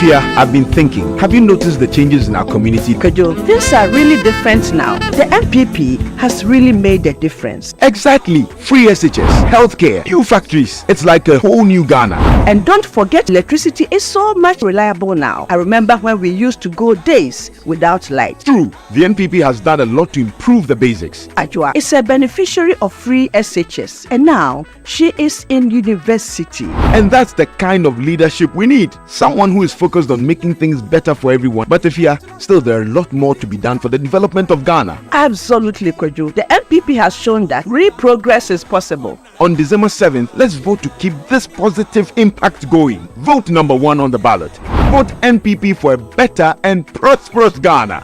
Fia, I've been thinking. Have you noticed the changes in our community? Kojo, things are really different now. The MPP has really made a difference. Exactly. Free SHS, healthcare, new factories. It's like a whole new Ghana. And don't forget, electricity is so much reliable now. I remember when we used to go days without light. True. The NPP has done a lot to improve the basics. Ajua is a beneficiary of free SHS, and now she is in university. And that's the kind of leadership we need. Someone who is focused on making things better for everyone. But Fia, still there are a lot more to be done for the development of Ghana. Absolutely, Kojo. The MPP has shown that real progress is possible. On December 7th, let's vote to keep this positive impact going. Vote number 1 on the ballot. Vote NPP for a better and prosperous Ghana.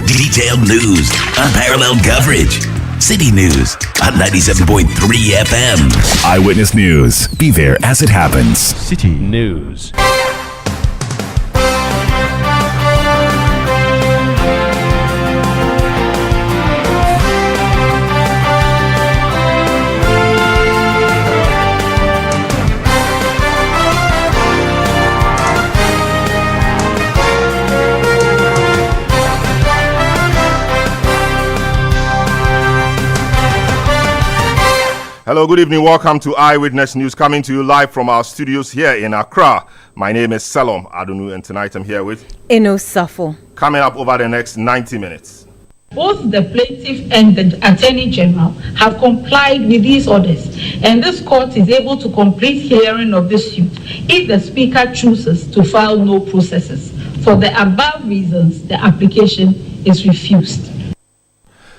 Detailed news, unparalleled coverage. Citi News on 97.3 FM. Eyewitness News. Be there as it happens. Citi News. Hello, good evening. Welcome to Eyewitness News, coming to you live from our studios here in Accra. My name is Selorm, Adonoo, and tonight I'm here with Eno Safo. Coming up over the next 90 minutes. Both the plaintiff and the Attorney General have complied with these orders, and this court is able to complete hearing of this suit if the Speaker chooses to file no processes. For the above reasons, the application is refused.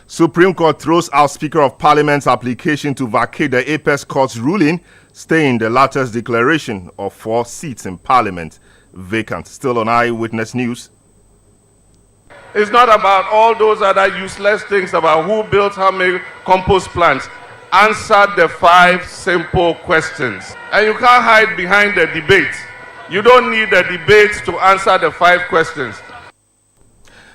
Supreme Court throws out Speaker of Parliament's application to vacate the Apex Court's ruling, staying the latter's declaration of 4 seats in Parliament vacant. Still on Eyewitness News. It's not about all those other useless things about who built how many compost plants. Answer the 5 simple questions. And you can't hide behind the debate. You don't need the debate to answer the 5 questions.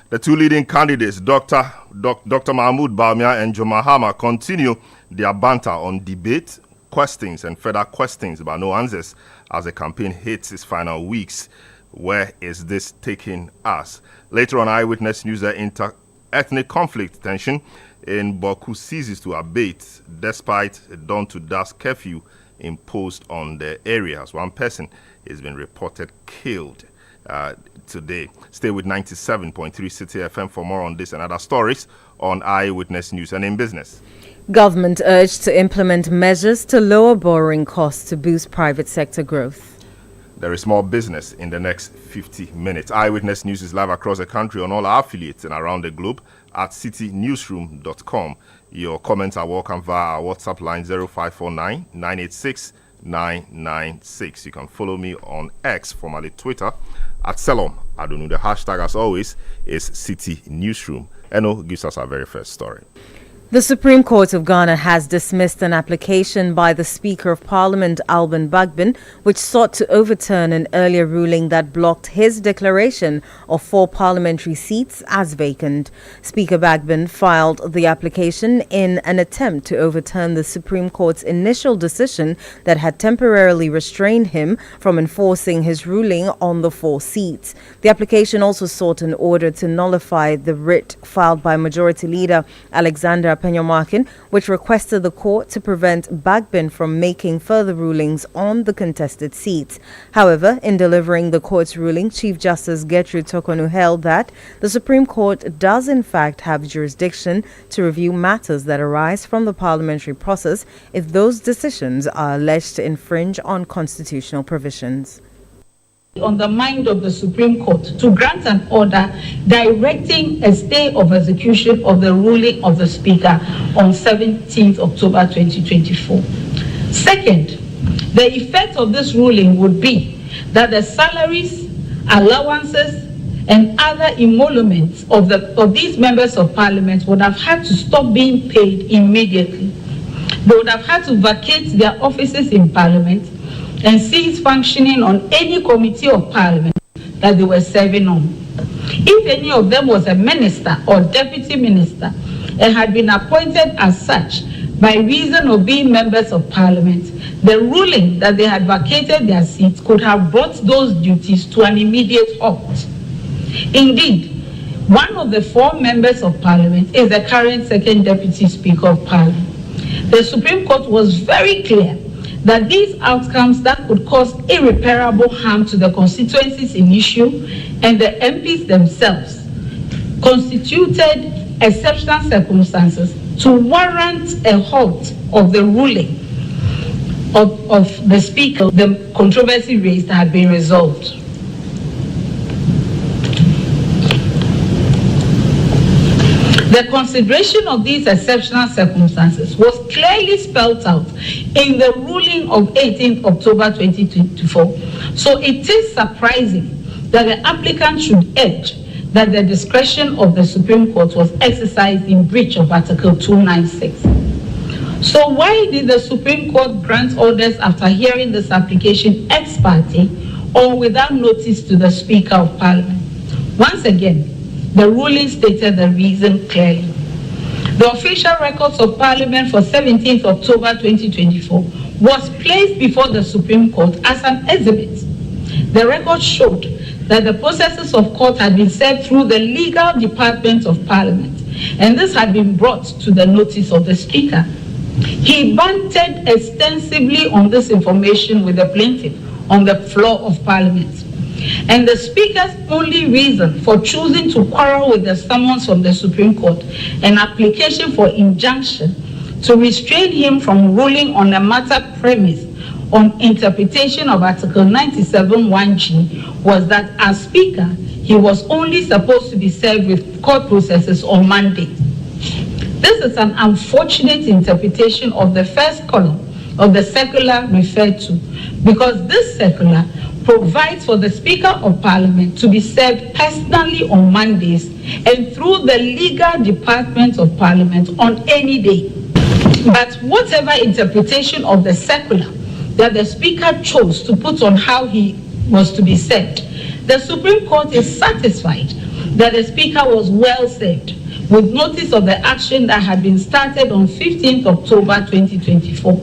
The 2 leading candidates, Dr. Mahmoud Bawumia and Joe Mahama, continue their banter on debate, questions, and further questions but no answers as the campaign hits its final weeks. Where is this taking us? Later on Eyewitness News, the inter-ethnic conflict tension in Boku ceases to abate despite a dawn-to-dusk curfew imposed on the areas. 1 person has been reported killed today. Stay with 97.3 Citi FM for more on this and other stories on Eyewitness News. And in business, government urged to implement measures to lower borrowing costs to boost private sector growth. There is more business in the next 50 minutes. Eyewitness News is live across the country on all our affiliates and around the globe at citinewsroom.com. Your comments are welcome via our WhatsApp line 0549 986 996. You can follow me on X, formerly Twitter, at Selorm Adonoo. The hashtag, as always, is Citi Newsroom. Eno gives us our very first story. The Supreme Court of Ghana has dismissed an application by the Speaker of Parliament, Alban Bagbin, which sought to overturn an earlier ruling that blocked his declaration of 4 parliamentary seats as vacant. Speaker Bagbin filed the application in an attempt to overturn the Supreme Court's initial decision that had temporarily restrained him from enforcing his ruling on the 4 seats. The application also sought an order to nullify the writ filed by Majority Leader Alexander Penyomarkin, which requested the court to prevent Bagbin from making further rulings on the contested seats. However, in delivering the court's ruling, Chief Justice Gertrude Tokonu held that the Supreme Court does in fact have jurisdiction to review matters that arise from the parliamentary process if those decisions are alleged to infringe on constitutional provisions. On the mind of the Supreme Court to grant an order directing a stay of execution of the ruling of the Speaker on 17th October 2024. Second, the effect of this ruling would be that the salaries, allowances, and other emoluments of these members of Parliament would have had to stop being paid immediately. They would have had to vacate their offices in Parliament and cease functioning on any committee of Parliament that they were serving on. If any of them was a minister or deputy minister and had been appointed as such by reason of being members of parliament, the ruling that they had vacated their seats could have brought those duties to an immediate halt. Indeed, one of the 4 members of parliament is the current second deputy speaker of parliament. The Supreme Court was very clear that these outcomes that could cause irreparable harm to the constituencies in issue and the MPs themselves constituted exceptional circumstances to warrant a halt of the ruling of the speaker. The controversy raised had been resolved. The consideration of these exceptional circumstances was clearly spelled out in the ruling of 18th October 2024. So it is surprising that the applicant should urge that the discretion of the Supreme Court was exercised in breach of Article 296. So why did the Supreme Court grant orders after hearing this application ex parte or without notice to the Speaker of Parliament? Once again, the ruling stated the reason clearly. The official records of Parliament for 17th October 2024 was placed before the Supreme Court as an exhibit. The record showed that the processes of court had been served through the legal department of Parliament, and this had been brought to the notice of the Speaker. He bantered extensively on this information with the plaintiff on the floor of Parliament. And the Speaker's only reason for choosing to quarrel with the summons from the Supreme Court, an application for injunction to restrain him from ruling on a matter premised on interpretation of Article 97(1)(g, was that as Speaker, he was only supposed to be served with court processes on Monday. This is an unfortunate interpretation of the first column of the circular referred to, because this circular provides for the Speaker of Parliament to be served personally on Mondays and through the legal department of Parliament on any day. But whatever interpretation of the circular that the Speaker chose to put on how he was to be served, the Supreme Court is satisfied that the Speaker was well served with notice of the action that had been started on 15th October 2024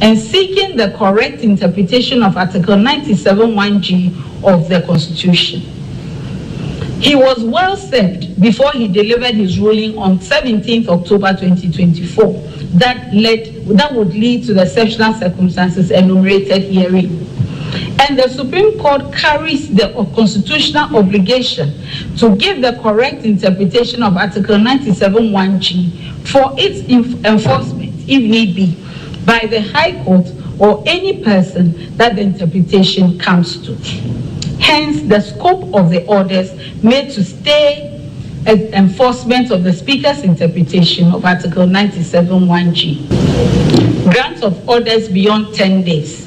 and seeking the correct interpretation of Article 97(1)(g) of the Constitution. He was well served before he delivered his ruling on 17th October 2024 that would lead to the exceptional circumstances enumerated herein. And the Supreme Court carries the constitutional obligation to give the correct interpretation of Article 97(1)(g) for its enforcement, if need be, by the High Court or any person that the interpretation comes to. Hence, the scope of the orders made to stay enforcement of the Speaker's interpretation of Article 97(1)(g). Grant of orders beyond 10 days.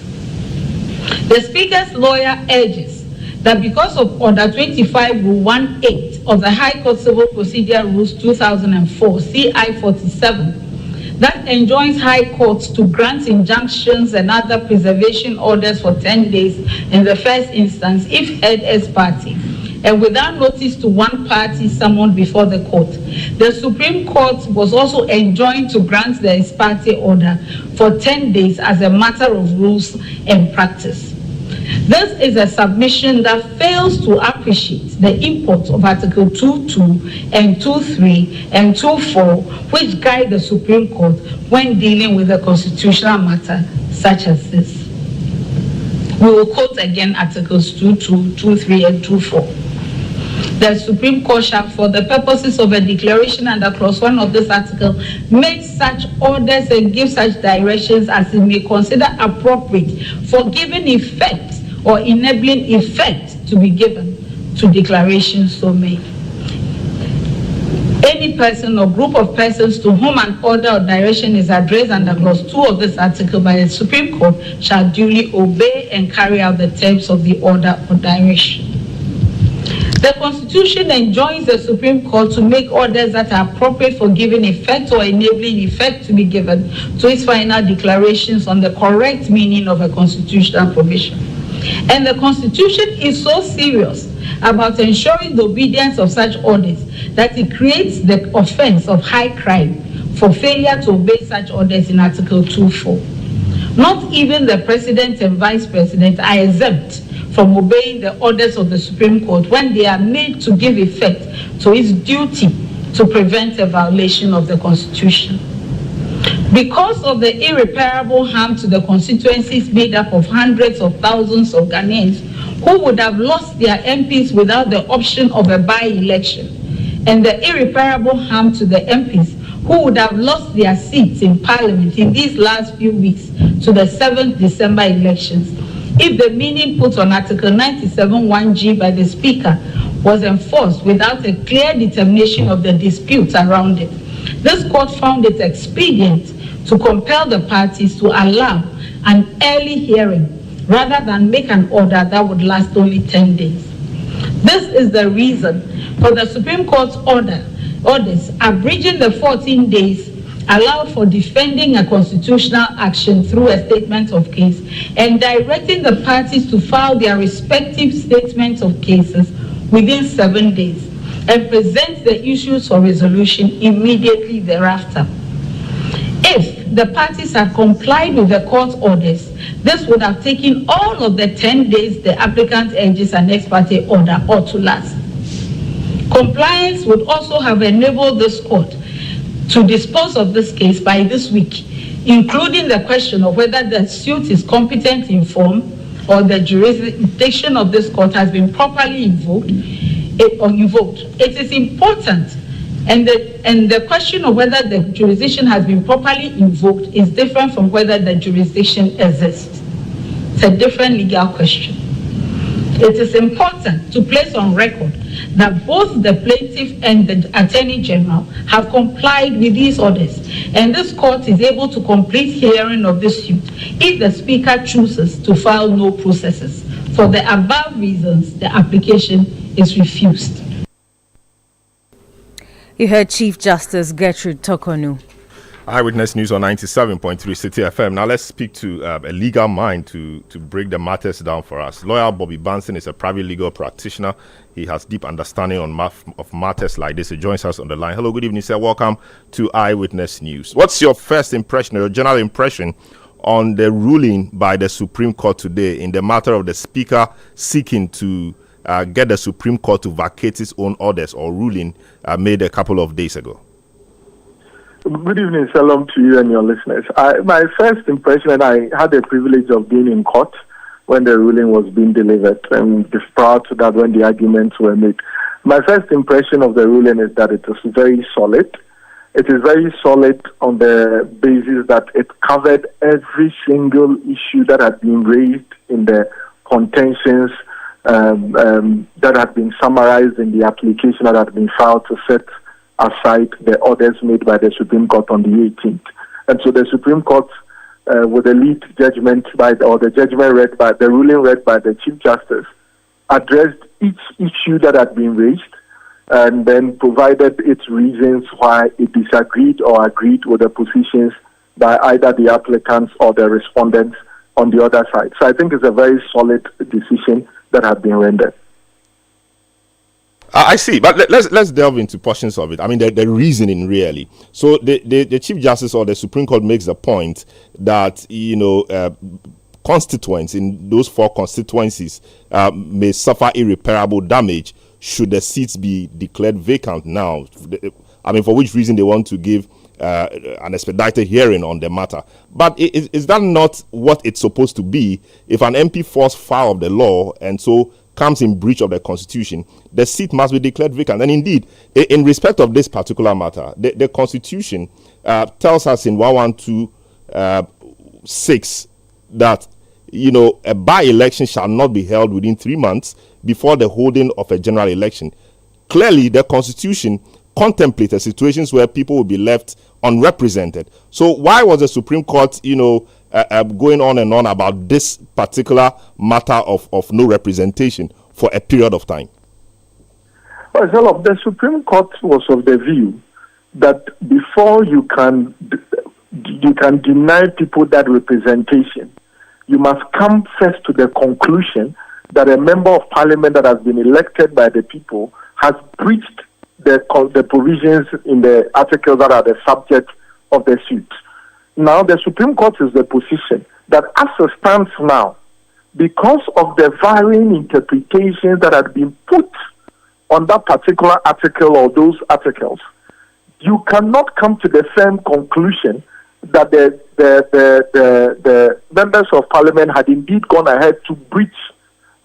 The Speaker's lawyer urges that because of Order 25 Rule 18 of the High Court Civil Procedure Rules 2004, CI 47, that enjoins High Courts to grant injunctions and other preservation orders for 10 days in the first instance if heard ex parte and without notice to one party summoned before the court. The Supreme Court was also enjoined to grant the ex parte order for 10 days as a matter of rules and practice. This is a submission that fails to appreciate the import of Article 2.2 and 2.3 and 2.4, which guide the Supreme Court when dealing with a constitutional matter such as this. We will quote again Articles 2.2, 2.3, and 2.4. The Supreme Court shall, for the purposes of a declaration under clause 1 of this article, make such orders and give such directions as it may consider appropriate for giving effect or enabling effect to be given to declarations so made. Any person or group of persons to whom an order or direction is addressed under clause 2 of this article by the Supreme Court shall duly obey and carry out the terms of the order or direction. The Constitution enjoins the Supreme Court to make orders that are appropriate for giving effect or enabling effect to be given to its final declarations on the correct meaning of a constitutional provision. And the Constitution is so serious about ensuring the obedience of such orders that it creates the offense of high crime for failure to obey such orders in Article 2.4. Not even the President and Vice President are exempt from obeying the orders of the Supreme Court when they are made to give effect to its duty to prevent a violation of the Constitution. Because of the irreparable harm to the constituencies made up of hundreds of thousands of Ghanaians who would have lost their MPs without the option of a by-election, and the irreparable harm to the MPs who would have lost their seats in Parliament in these last few weeks to the 7th December elections, if the meaning put on Article 97(1)(g) by the Speaker was enforced without a clear determination of the disputes around it, this court found it expedient to compel the parties to allow an early hearing rather than make an order that would last only 10 days. This is the reason for the Supreme Court's orders abridging the 14 days allowed for defending a constitutional action through a statement of case and directing the parties to file their respective statements of cases within 7 days and present the issues for resolution immediately thereafter. If the parties had complied with the court's orders, this would have taken all of the 10 days the applicant urges an ex parte order ought to last. Compliance would also have enabled this court to dispose of this case by this week, including the question of whether the suit is competent in form or the jurisdiction of this court has been properly invoked. It is important, and the question of whether the jurisdiction has been properly invoked is different from whether the jurisdiction exists. It's a different legal question. It is important to place on record that both the plaintiff and the Attorney General have complied with these orders, and this court is able to complete hearing of this suit if the Speaker chooses to file no processes. For the above reasons, the application is refused. You heard Chief Justice Gertrude Tokonu. Eyewitness News on 97.3 Citi FM. Now let's speak to a legal mind to break the matters down for us. Lawyer Bobby Banson is a private legal practitioner. He has deep understanding of matters like this. He joins us on the line. Hello, good evening, sir. Welcome to Eyewitness News. What's your first impression, or your general impression, on the ruling by the Supreme Court today in the matter of the Speaker seeking to get the Supreme Court to vacate its own orders or ruling made a couple of days ago? Good evening, Selorm, to you and your listeners. My first impression, and I had the privilege of being in court when the ruling was being delivered, and prior to that when the arguments were made. My first impression of the ruling is that it is very solid. It is very solid on the basis that it covered every single issue that had been raised in the contentions that had been summarized in the application that had been filed to set aside the orders made by the Supreme Court on the 18th. And so the Supreme Court, with the lead judgment the ruling read by the Chief Justice, addressed each issue that had been raised and then provided its reasons why it disagreed or agreed with the positions by either the applicants or the respondents on the other side. So I think it's a very solid decision that had been rendered. I see, but let's delve into portions of it. I mean, the reasoning really. So the Chief Justice or the Supreme Court makes the point that constituents in those 4 constituencies may suffer irreparable damage should the seats be declared vacant now. I mean, for which reason they want to give an expedited hearing on the matter. But is that not what it's supposed to be? If an MP falls foul of the law and so comes in breach of the Constitution, the seat must be declared vacant. And indeed, in respect of this particular matter, the Constitution tells us in 112(6) that a by-election shall not be held within 3 months before the holding of a general election. Clearly, the Constitution contemplated situations where people will be left unrepresented. So why was the Supreme Court, going on and on about this particular matter of no representation for a period of time? Well, the Supreme Court was of the view that before you can deny people that representation, you must come first to the conclusion that a member of parliament that has been elected by the people has breached the provisions in the articles that are the subject of the suit. Now, the Supreme Court is the position that as it stands now, because of the varying interpretations that had been put on that particular article or those articles, you cannot come to the same conclusion that the members of parliament had indeed gone ahead to breach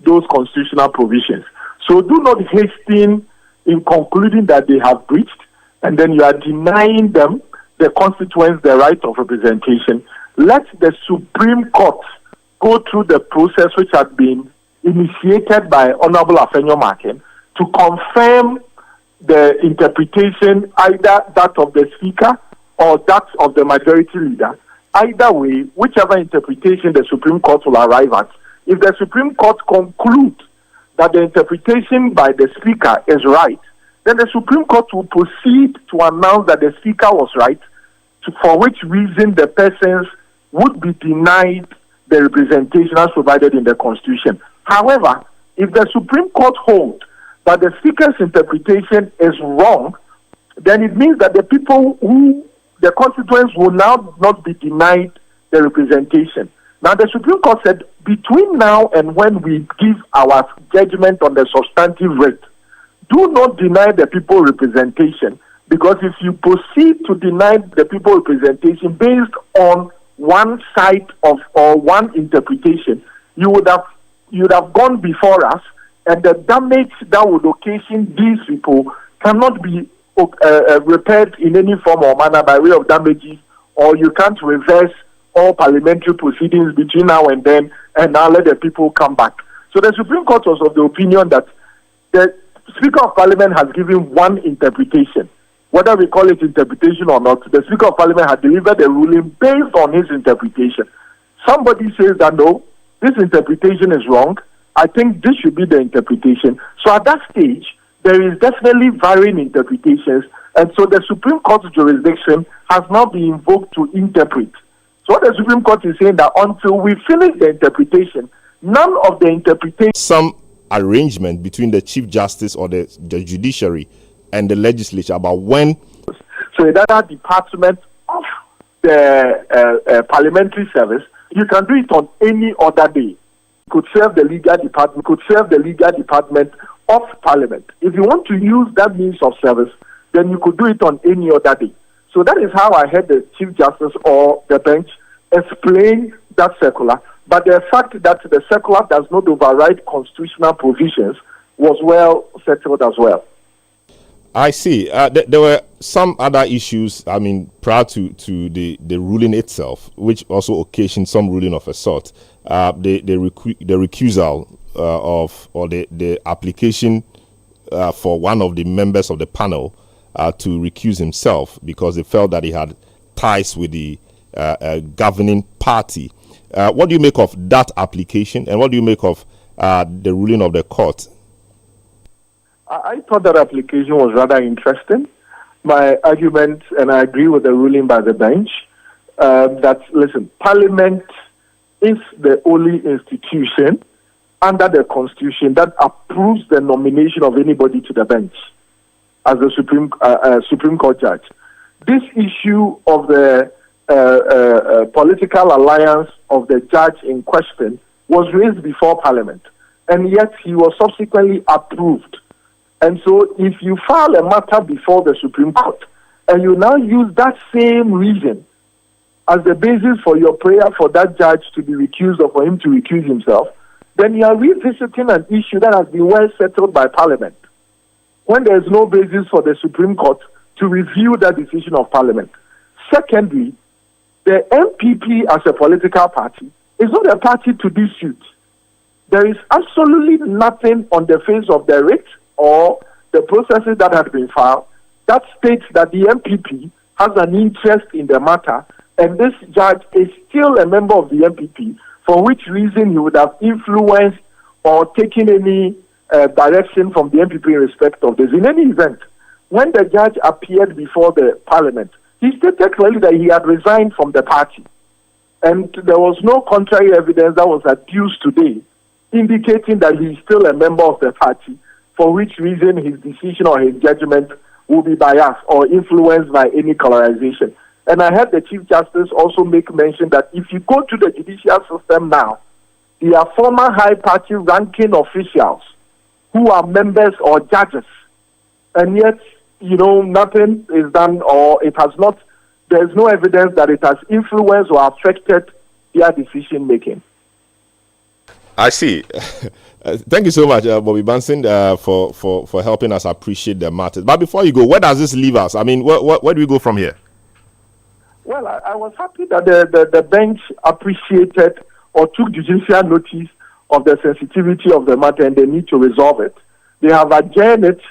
those constitutional provisions. So do not hasten in concluding that they have breached, and then you are denying them, the constituents, the right of representation. Let the Supreme Court go through the process which had been initiated by Honorable Afenyo Makin to confirm the interpretation, either that of the Speaker or that of the Majority Leader. Either way, whichever interpretation the Supreme Court will arrive at, if the Supreme Court concludes that the interpretation by the Speaker is right, then the Supreme Court will proceed to announce that the Speaker was right, for which reason the persons would be denied the representation as provided in the Constitution. However, if the Supreme Court holds that the Speaker's interpretation is wrong, then it means that the people who, the constituents, will now not be denied the representation. Now, the Supreme Court said, between now and when we give our judgment on the substantive writ, do not deny the people representation, because if you proceed to deny the people representation based on one side of or one interpretation, you would have gone before us, and the damage that would occasion these people cannot be repaired in any form or manner by way of damages, or you can't reverse all parliamentary proceedings between now and then and now let the people come back. So the Supreme Court was of the opinion that the Speaker of Parliament has given one interpretation. Whether we call it interpretation or not, the Speaker of Parliament had delivered a ruling based on his interpretation. Somebody says that no, this interpretation is wrong. I think this should be the interpretation. So at that stage, there is definitely varying interpretations, and so the Supreme Court's jurisdiction has now been invoked to interpret. So what the Supreme Court is saying that until we finish the interpretation, none of the interpretation... Some arrangement between the Chief Justice or the judiciary and the legislature about when... So another department of the parliamentary service, you can do it on any other day. You could serve the legal department of Parliament. If you want to use that means of service, then you could do it on any other day. So that is how I heard the Chief Justice or the bench explain that circular. But the fact that the circular does not override constitutional provisions was well settled as well. I see. There were some other issues, prior to the ruling itself, which also occasioned some ruling of a sort. The recusal or the application for one of the members of the panel to recuse himself because they felt that he had ties with the governing party. What do you make of that application, and what do you make of the ruling of the court? I thought that application was rather interesting. My argument, and I agree with the ruling by the bench, that, listen, Parliament is the only institution under the Constitution that approves the nomination of anybody to the bench as the Supreme Court judge. This issue of the political alliance of the judge in question was raised before Parliament, and yet he was subsequently approved. And so if you file a matter before the Supreme Court and you now use that same reason as the basis for your prayer for that judge to be recused or for him to recuse himself, then you are revisiting an issue that has been well settled by Parliament, when there is no basis for the Supreme Court to review that decision of Parliament. Secondly, the MPP as a political party is not a party to this suit. There is absolutely nothing on the face of the writ or the processes that have been filed that states that the MPP has an interest in the matter, and this judge is still a member of the MPP, for which reason he would have influenced or taken any direction from the MPP in respect of this. In any event, when the judge appeared before the Parliament, he stated clearly that he had resigned from the party, and there was no contrary evidence that was adduced today indicating that he is still a member of the party, for which reason his decision or his judgment will be biased or influenced by any colorization. And I heard the Chief Justice also make mention that if you go to the judicial system now, there are former high party ranking officials who are members or judges, and yet, nothing is done, or it has not, there's no evidence that it has influenced or affected their decision making. I see. Thank you so much, Bobby Benson, for helping us appreciate the matters. But before you go, where does this leave us? I mean, where do we go from here? Well, I was happy that the bench appreciated or took judicial notice of the sensitivity of the matter and the need to resolve it. They have adjourned it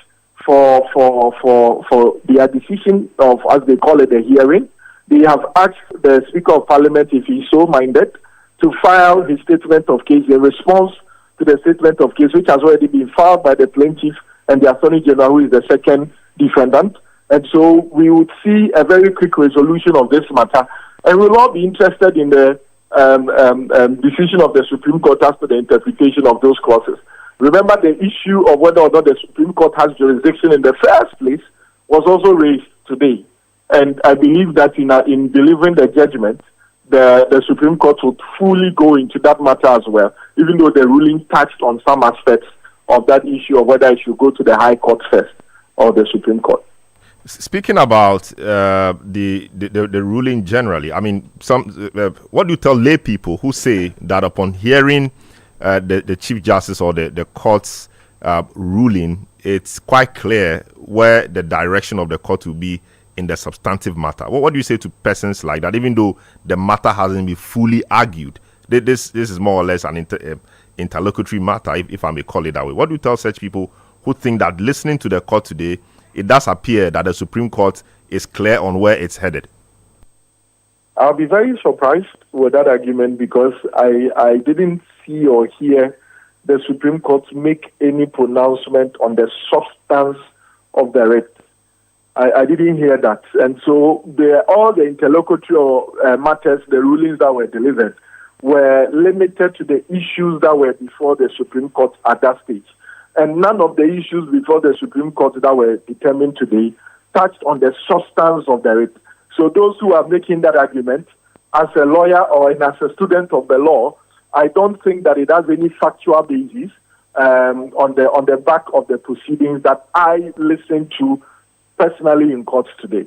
for their decision of, as they call it, the hearing. They have asked the Speaker of Parliament, if he's so minded, to file his statement of case in response to the statement of case, which has already been filed by the plaintiff and the Attorney General, who is the second defendant. And so we would see a very quick resolution of this matter. And we'll all be interested in the decision of the Supreme Court as to the interpretation of those clauses. Remember, the issue of whether or not the Supreme Court has jurisdiction in the first place was also raised today. And I believe that in delivering the judgment, the Supreme Court would fully go into that matter as well, even though the ruling touched on some aspects of that issue of whether it should go to the High Court first or the Supreme Court. Speaking about the ruling generally, I mean, what do you tell lay people who say that upon hearing the Chief Justice or the court's ruling, it's quite clear where the direction of the court will be in the substantive matter? What do you say to persons like that, even though the matter hasn't been fully argued? This is more or less an interlocutory matter, if I may call it that way. What do you tell such people who think that listening to the court today, it does appear that the Supreme Court is clear on where it's headed? I'll be very surprised with that argument, because I didn't see or hear the Supreme Court make any pronouncement on the substance of the writ. I didn't hear that. And so all the interlocutory matters, the rulings that were delivered, were limited to the issues that were before the Supreme Court at that stage. And none of the issues before the Supreme Court that were determined today touched on the substance of the writ. So those who are making that argument, as a lawyer or as a student of the law, I don't think that it has any factual basis on the back of the proceedings that I listened to personally in court today.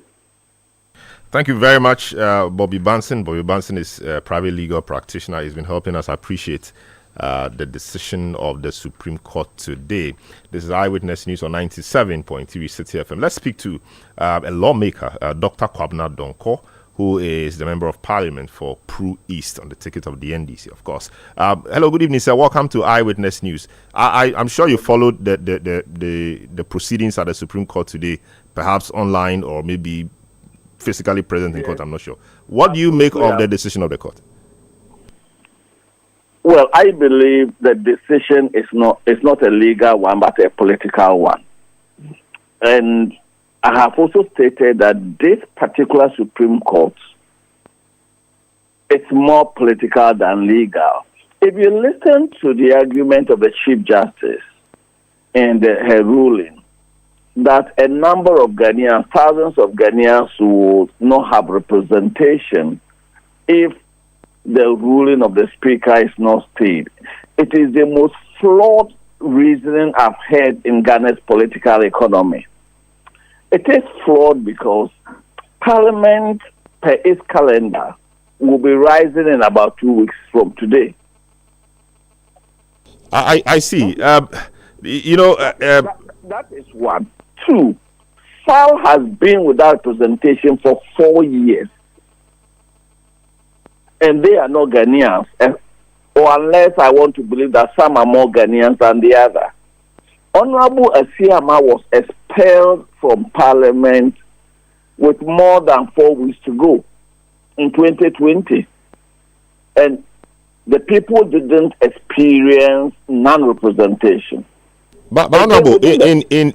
Thank you very much, Bobby Benson. Bobby Benson is a private legal practitioner. He's been helping us appreciate the decision of the Supreme Court today. This is Eyewitness News on 97.3 Citi FM. Let's speak to a lawmaker, Dr. Kwabena Donkor, who is the Member of Parliament for Pru East on the ticket of the NDC, of course. Hello, good evening, sir. Welcome to Eyewitness News. I'm sure you followed the proceedings at the Supreme Court today, perhaps online or maybe physically present in court, I'm not sure. What do you make of the decision of the court? Well, I believe the decision is not a legal one, but a political one. And I have also stated that this particular Supreme Court is more political than legal. If you listen to the argument of the Chief Justice and her ruling, that a number of Ghanaians, thousands of Ghanaians, will not have representation if the ruling of the Speaker is not stayed. It is the most flawed reasoning I've heard in Ghana's political economy. It is flawed because Parliament, per its calendar, will be rising in about 2 weeks from today. I see. That is one. Two, SAL has been without representation for 4 years. And they are not Ghanaians, or unless I want to believe that some are more Ghanaians than the other. Honorable Asiama was expelled from Parliament with more than 4 weeks to go in 2020. And the people didn't experience non-representation. But Honorable,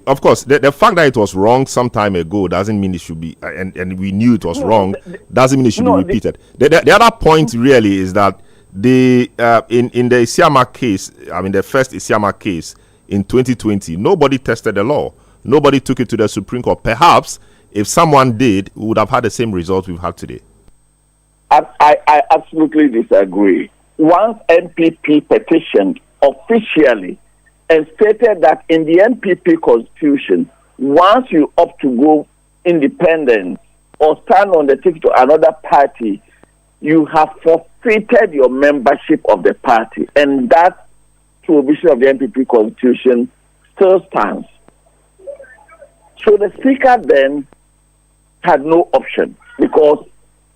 of course, the fact that it was wrong some time ago doesn't mean it should be, and we knew it was wrong, doesn't mean it should be repeated. The other point really is that in the Isiama case, the first Isiama case in 2020, nobody tested the law. Nobody took it to the Supreme Court. Perhaps if someone did, we would have had the same result we've had today. I absolutely disagree. Once NPP petitioned officially and stated that in the NPP constitution, once you opt to go independent or stand on the ticket to another party, you have forfeited your membership of the party. And that provision of the NPP constitution still stands. So the speaker then had no option because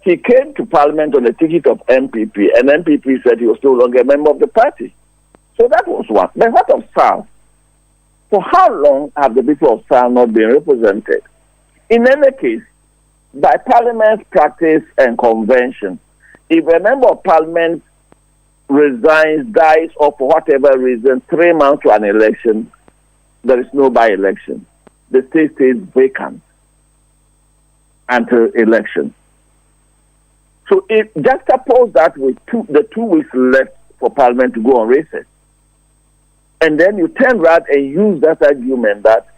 he came to parliament on the ticket of NPP, and NPP said he was no longer a member of the party. So that was what. The heart of South. For how long have the people of South not been represented? In any case, by parliament's practice and convention, if a member of parliament resigns, dies, or for whatever reason, 3 months to an election, there is no by-election. The state stays vacant until election. So if juxtapose that with the 2 weeks left for Parliament to go on recess, and then you turn around and use that argument that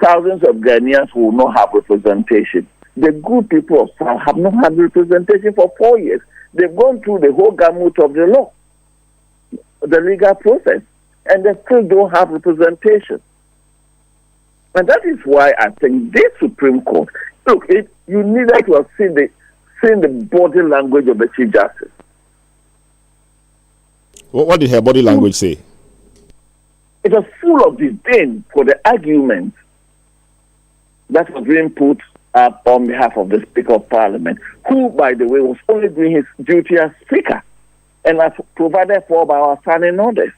thousands of Ghanaians will not have representation. The good people of South have not had representation for 4 years. They've gone through the whole gamut of the law, the legal process, and they still don't have representation. And that is why I think this Supreme Court, look, you needed to have seen the body language of the Chief Justice. What did her body language say? It was full of disdain for the argument that was being put up on behalf of the Speaker of Parliament, who, by the way, was only doing his duty as Speaker and as provided for by our standing orders.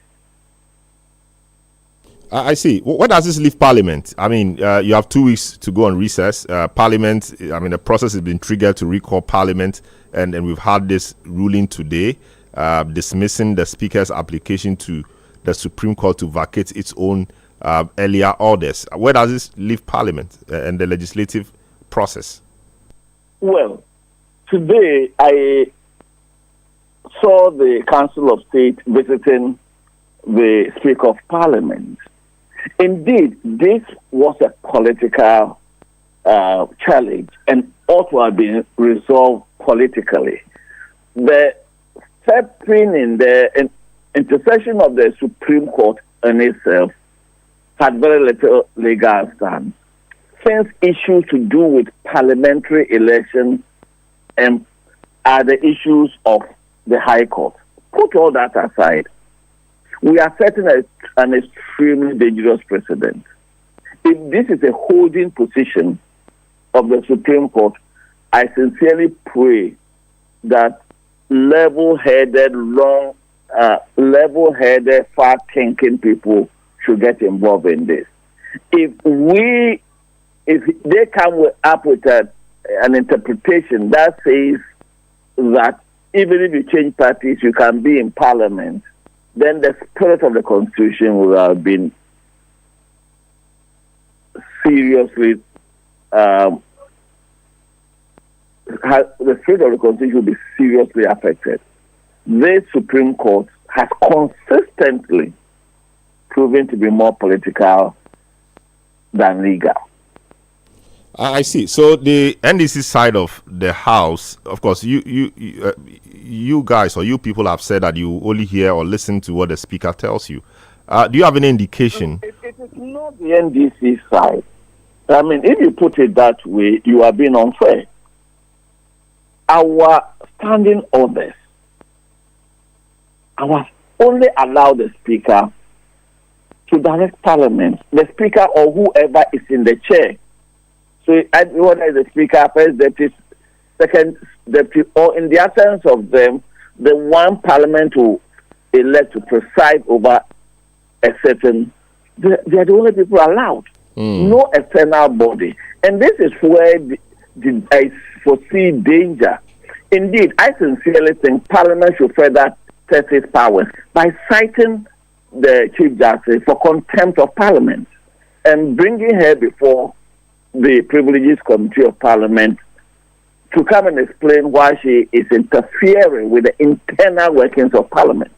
I see. Where does this leave Parliament? I mean, you have 2 weeks to go on recess. Parliament, I mean, the process has been triggered to recall Parliament, and we've had this ruling today dismissing the Speaker's application to the Supreme Court to vacate its own earlier orders. Where does this leave Parliament and the legislative process? Well, today I saw the Council of State visiting the Speaker of Parliament. Indeed, this was a political challenge and ought to have been resolved politically. The stepping in the intercession of the Supreme Court in itself had very little legal stance, since issues to do with parliamentary elections are the issues of the High Court. Put all that aside. We are setting an extremely dangerous precedent. If this is a holding position of the Supreme Court, I sincerely pray that level-headed, far-thinking people should get involved in this. If they come up with an interpretation that says that even if you change parties, you can be in Parliament, then the spirit of the Constitution will have been seriously, the spirit of the Constitution will be seriously affected. This Supreme Court has consistently proven to be more political than legal. I see. So the NDC side of the House, of course, you guys or you people have said that you only hear or listen to what the Speaker tells you. Do you have any indication? It is not the NDC side. I mean, if you put it that way, you are being unfair. Our standing orders, only allow the Speaker to direct Parliament, the Speaker or whoever is in the chair. So whether it's the Speaker, First Deputy, Second Deputy, or in the absence of them, the one Parliament will elect to preside over a certain, they are the only people allowed. No external body. And this is where I foresee danger. Indeed, I sincerely think Parliament should further test its powers by citing the Chief Justice for contempt of Parliament and bringing her before the Privileges Committee of Parliament to come and explain why she is interfering with the internal workings of Parliament.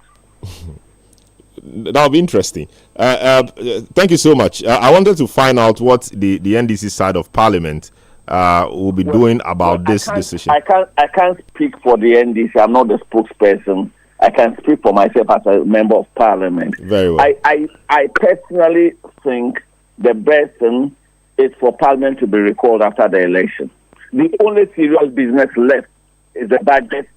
That'll be interesting. Thank you so much. I wanted to find out what the NDC side of Parliament will be doing about this decision? I can't speak for the NDC. I'm not the spokesperson. I can speak for myself as a member of parliament. Very well. I personally think the best thing is for parliament to be recalled after the election. The only serious business left is the budget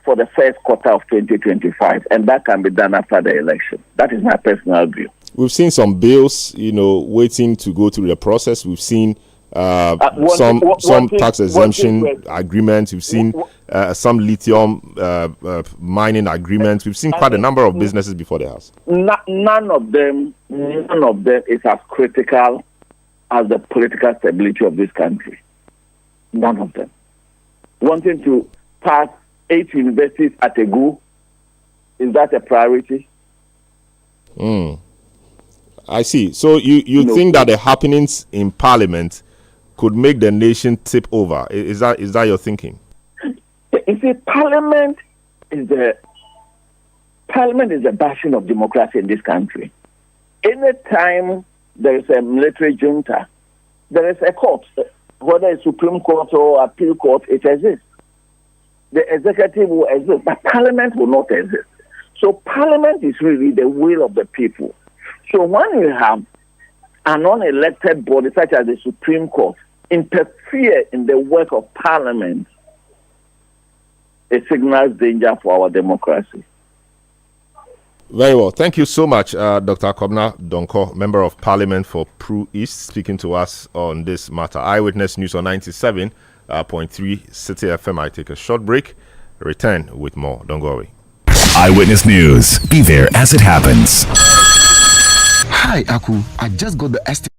for the first quarter of 2025, and that can be done after the election. That is my personal view. We've seen some bills, waiting to go through the process. We've seen some tax exemption agreements. We've seen some lithium mining agreements. We've seen quite a number of businesses before the House. None of them is as critical as the political stability of this country. None of them. Wanting to pass 8 universities at a go, is that a priority? I see. So you think that the happenings in Parliament could make the nation tip over? Is that your thinking? You see, Parliament is the bastion of democracy in this country. Anytime there is a military junta, there is a court, whether it's Supreme Court or Appeal Court, it exists. The executive will exist, but Parliament will not exist. So Parliament is really the will of the people. So when you have an unelected body such as the Supreme Court interfere in the work of Parliament, it signals danger for our democracy. Very well. Thank you so much, Dr. Kobna Donko, Member of Parliament for Pru East, speaking to us on this matter. Eyewitness News on 97.3 Citi FM. I take a short break. Return with more. Don't go away. Eyewitness News. Be there as it happens. Hi, Aku. I just got the estimate.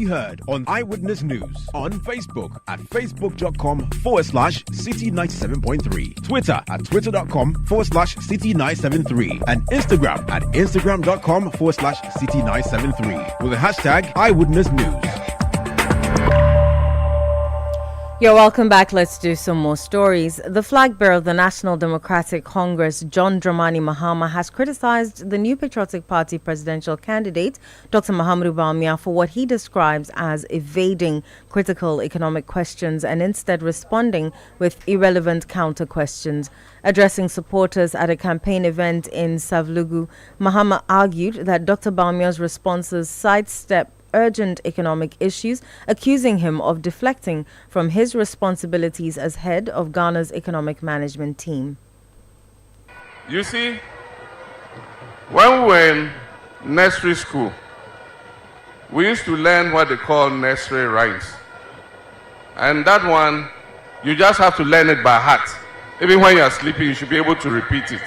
you heard on Eyewitness News on Facebook at facebook.com/Citi97.3, Twitter at twitter.com/Citi973, and Instagram at instagram.com/Citi973 with the hashtag Eyewitness News. You're welcome back. Let's do some more stories. The flag bearer of the National Democratic Congress, John Dramani Mahama, has criticized the New Patriotic Party presidential candidate, Dr. Mahamudu Bawumia, for what he describes as evading critical economic questions and instead responding with irrelevant counter questions. Addressing supporters at a campaign event in Savlugu, Mahama argued that Dr. Bawumia's responses sidestep urgent economic issues, accusing him of deflecting from his responsibilities as head of Ghana's economic management team. You see, when we were in nursery school, we used to learn what they call nursery rhymes. And that one, you just have to learn it by heart. Even when you are sleeping, you should be able to repeat it.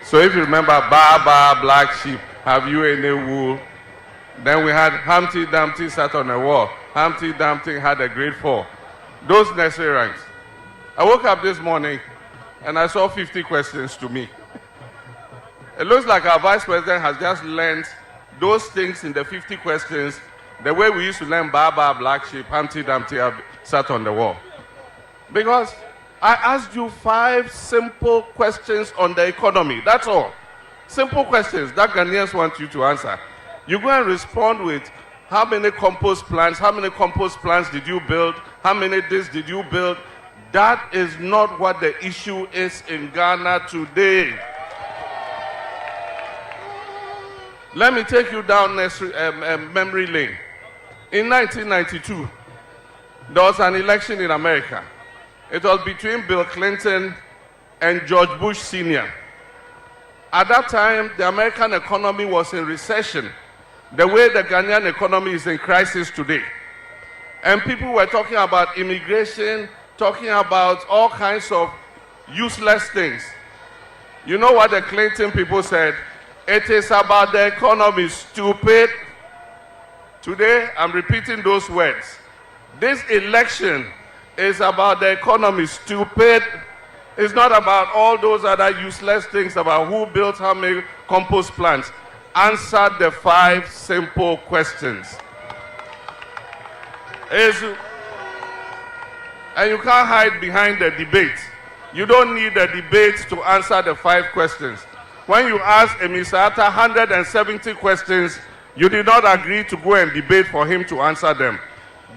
So if you remember, ba ba, black sheep, have you any wool? Then we had Humpty Dumpty sat on a wall. Humpty Dumpty had a great fall. Those nursery rhymes. I woke up this morning and I saw 50 questions to me. It looks like our vice president has just learned those things in the 50 questions the way we used to learn Baba, Black Sheep, Humpty Dumpty sat on the wall. Because I asked you 5 simple questions on the economy. That's all. Simple questions that Ghanaians want you to answer. You go and respond with how many compost plants did you build, how many this did you build. That is not what the issue is in Ghana today. Let me take you down memory lane. In 1992, there was an election in America. It was between Bill Clinton and George Bush Sr. At that time, the American economy was in recession, the way the Ghanaian economy is in crisis today. And people were talking about immigration, talking about all kinds of useless things. You know what the Clinton people said? It is about the economy, stupid. Today, I'm repeating those words. This election is about the economy, stupid. It's not about all those other useless things about who built how many compost plants. Answer the 5 simple questions. And you can't hide behind the debate. You don't need the debate to answer the 5 questions. When you ask Emisata 170 questions, you did not agree to go and debate for him to answer them.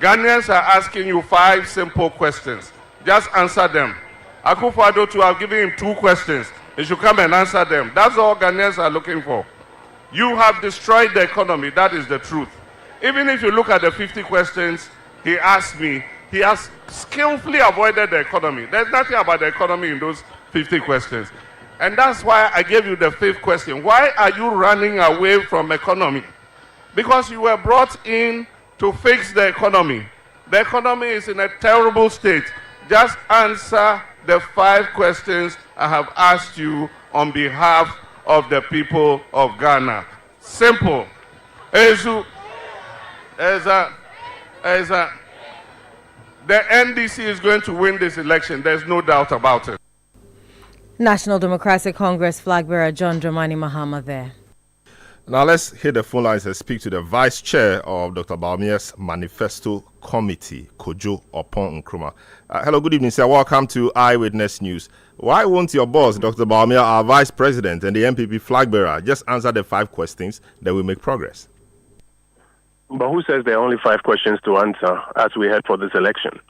Ghanaians are asking you 5 simple questions. Just answer them. Akufo-Addo too, I've given him 2 questions. He should come and answer them. That's all Ghanaians are looking for. You have destroyed the economy. That is the truth. Even if you look at the 50 questions he asked me, he has skillfully avoided the economy. There's nothing about the economy in those 50 questions. And that's why I gave you the 5th question. Why are you running away from economy? Because you were brought in to fix the economy. The economy is in a terrible state. Just answer the 5 questions I have asked you on behalf of the people of Ghana. Simple. The NDC is going to win this election. There's no doubt about it. National Democratic Congress flag bearer John Dramani Mahama there. Now let's hit the phone lines and speak to the Vice Chair of Dr. Bawumia's Manifesto Committee, Kojo Opon Nkrumah. Hello, good evening, sir. Welcome to Eyewitness News. Why won't your boss, Dr. Bawumia, our Vice President and the MPP flag bearer, just answer the 5 questions that will make progress? But who says there are only 5 questions to answer as we head for this election?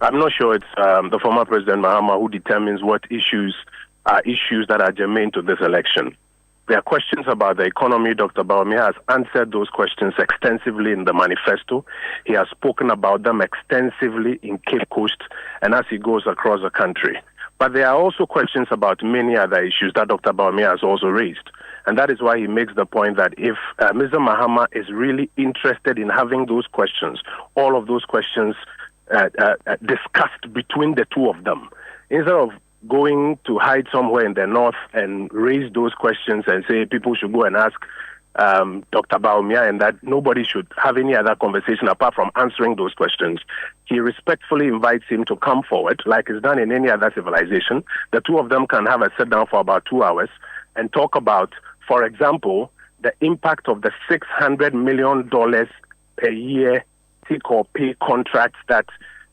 I'm not sure it's the former President Mahama who determines what issues are issues that are germane to this election. There are questions about the economy. Dr. Bawumia has answered those questions extensively in the manifesto. He has spoken about them extensively in Cape Coast and as he goes across the country. But there are also questions about many other issues that Dr. Bawumia has also raised. And that is why he makes the point that if Mr. Mahama is really interested in having those questions, all of those questions discussed between the two of them, instead of going to hide somewhere in the north and raise those questions and say people should go and ask Dr. Bawumia, and that nobody should have any other conversation apart from answering those questions. He respectfully invites him to come forward, like is done in any other civilization. The two of them can have a sit down for about 2 hours and talk about, for example, the impact of the $600 million per year take or pay contracts that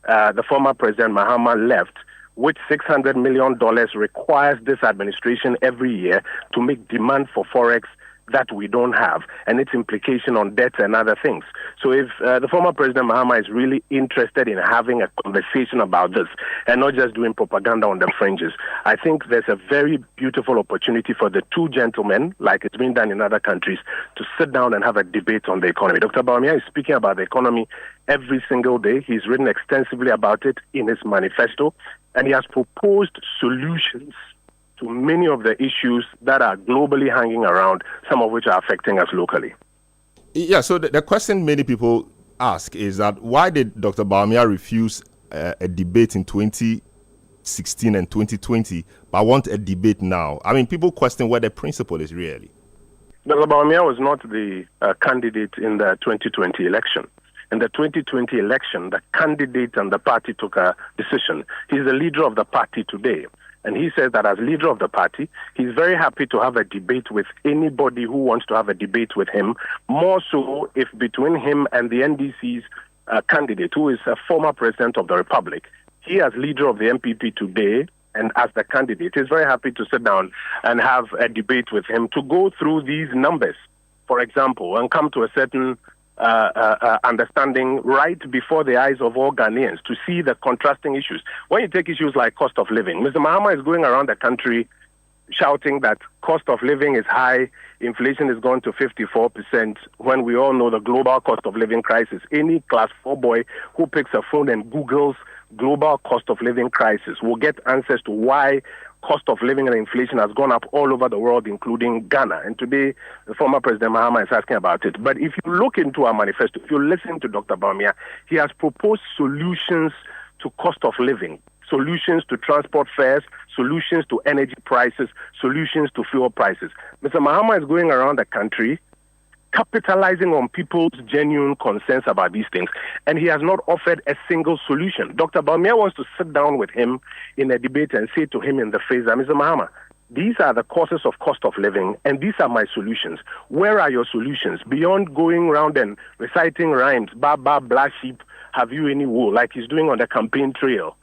the former President Mahama left, which $600 million requires this administration every year to make demand for forex that we don't have, and its implication on debt and other things. So if the former President Mahama is really interested in having a conversation about this and not just doing propaganda on the fringes, I think there's a very beautiful opportunity for the two gentlemen, like it's been done in other countries, to sit down and have a debate on the economy. Dr. Bawumia is speaking about the economy every single day. He's written extensively about it in his manifesto, and he has proposed solutions to many of the issues that are globally hanging around, some of which are affecting us locally. Yeah, so the question many people ask is that why did Dr. Bawumia refuse a debate in 2016 and 2020, but want a debate now? I mean, people question what the principle is really. Dr. Bawumia was not the candidate in the 2020 election. In the 2020 election, the candidate and the party took a decision. He's the leader of the party today. And he says that as leader of the party, he's very happy to have a debate with anybody who wants to have a debate with him, more so if between him and the NDC's candidate, who is a former president of the republic, he as leader of the MPP today and as the candidate is very happy to sit down and have a debate with him to go through these numbers, for example, and come to a certain understanding right before the eyes of all Ghanaians to see the contrasting issues. When you take issues like cost of living, Mr. Mahama is going around the country shouting that cost of living is high, inflation has gone to 54%, when we all know the global cost of living crisis. Any class 4 boy who picks a phone and Googles global cost of living crisis will get answers to why cost of living and inflation has gone up all over the world, including Ghana. And today, the former President Mahama is asking about it. But if you look into our manifesto, if you listen to Dr. Bawumia, he has proposed solutions to cost of living, solutions to transport fares, solutions to energy prices, solutions to fuel prices. Mr. Mahama is going around the country capitalizing on people's genuine concerns about these things, and he has not offered a single solution. Dr. Bawumia wants to sit down with him in a debate and say to him in the face that, Mr. Mahama, these are the causes of cost of living, and these are my solutions. Where are your solutions? Beyond going around and reciting rhymes, ba, ba, black sheep, have you any wool, like he's doing on the campaign trail.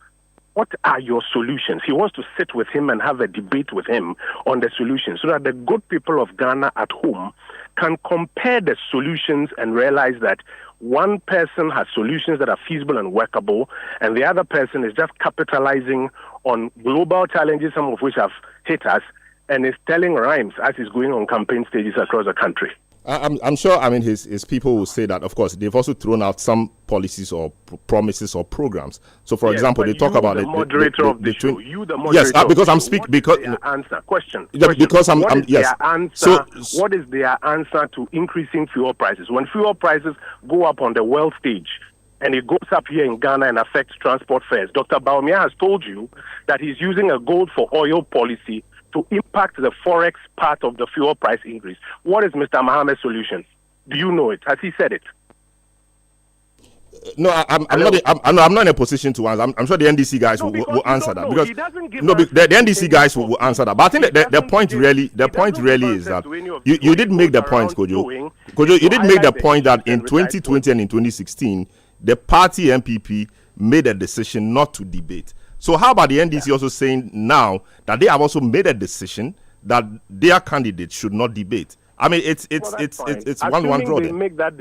What are your solutions? He wants to sit with him and have a debate with him on the solutions so that the good people of Ghana at home can compare the solutions and realize that one person has solutions that are feasible and workable, and the other person is just capitalizing on global challenges, some of which have hit us, and is telling rhymes as he's going on campaign stages across the country. I'm sure, I mean, his people will say that, of course, they've also thrown out some policies or promises or programs. So, for example, they talk about the moderator of the show. You, the moderator. Yes, because I'm speaking. Because answer question. Because I'm. Yes. Answer, what is their answer to increasing fuel prices? When fuel prices go up on the world stage, and it goes up here in Ghana and affects transport fares, Dr. Bawumia has told you that he's using a gold for oil policy to impact the forex part of the fuel price increase. What is Mr. Mahama's solution? Do you know it? Has he said it? No, I'm not in a position to answer. I'm sure the NDC guys will answer that, because the NDC guys will answer that. But I think the point really is that you did make the point, Kojo. You did make the point that in 2020 and in 2016, the party MPP made a decision not to debate. So how about the NDC also saying now that they have also made a decision that their candidates should not debate? I mean, it's 1-1 draw. Assuming they make that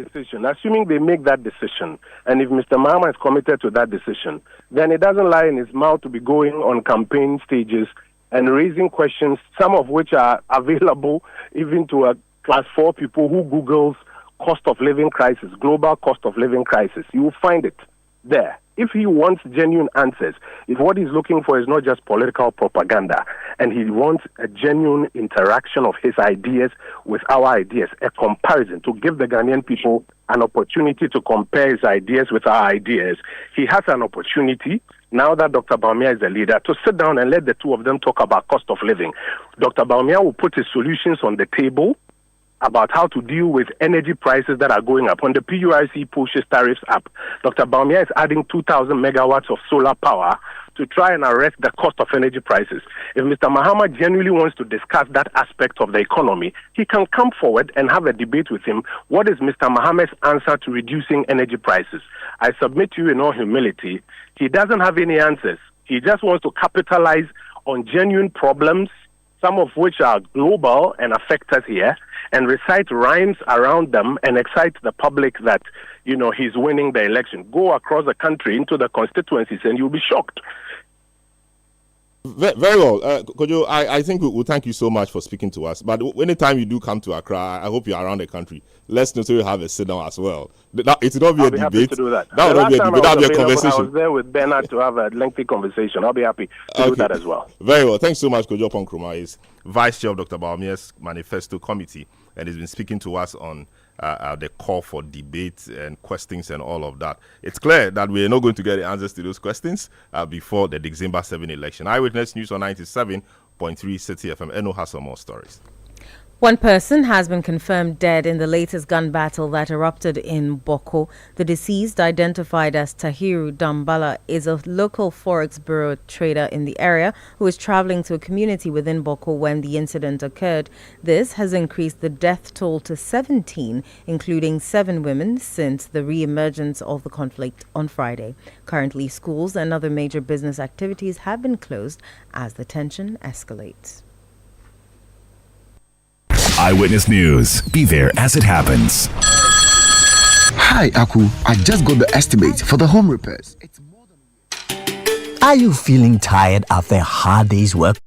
decision, and if Mr. Mahama is committed to that decision, then it doesn't lie in his mouth to be going on campaign stages and raising questions, some of which are available even to a class 4 people who Googles cost of living crisis, global cost of living crisis. You will find it there. If he wants genuine answers, if what he's looking for is not just political propaganda, and he wants a genuine interaction of his ideas with our ideas, a comparison to give the Ghanaian people an opportunity to compare his ideas with our ideas, he has an opportunity, now that Dr. Bawumia is the leader, to sit down and let the two of them talk about cost of living. Dr. Bawumia will put his solutions on the table, about how to deal with energy prices that are going up. When the PUIC pushes tariffs up, Dr. Bawumia is adding 2,000 megawatts of solar power to try and arrest the cost of energy prices. If Mr. Mahama genuinely wants to discuss that aspect of the economy, he can come forward and have a debate with him. What is Mr. Mahama's answer to reducing energy prices? I submit to you in all humility, he doesn't have any answers. He just wants to capitalize on genuine problems, some of which are global and affect us here, and recite rhymes around them and excite the public that, he's winning the election. Go across the country into the constituencies and you'll be shocked. Very well. Kojo, I think we'll thank you so much for speaking to us. But anytime you do come to Accra, I hope you're around the country. Let's not say have a sit down as well. It will not be I'll a be debate. happy to do that. That will not be a debate. That will be a conversation. I was there with Bernard to have a lengthy conversation. I'll be happy to do that as well. Very well. Thanks so much, Kojo Ponkrumah. He's Vice Chair of Dr. Bawumia's Manifesto Committee, and he's been speaking to us on the call for debate and questions and all of that. It's clear that we're not going to get the answers to those questions before the December 7 election. Eyewitness News on 97.3 Citi FM. Adonoo has some more stories. One person has been confirmed dead in the latest gun battle that erupted in Boko. The deceased, identified as Tahiru Dambala, is a local Forex Bureau trader in the area who was traveling to a community within Boko when the incident occurred. This has increased the death toll to 17, including 7 women, since the re-emergence of the conflict on Friday. Currently, schools and other major business activities have been closed as the tension escalates. Eyewitness News. Be there as it happens. Hi, Aku. I just got the estimate for the home repairs. Are you feeling tired after a hard day's work?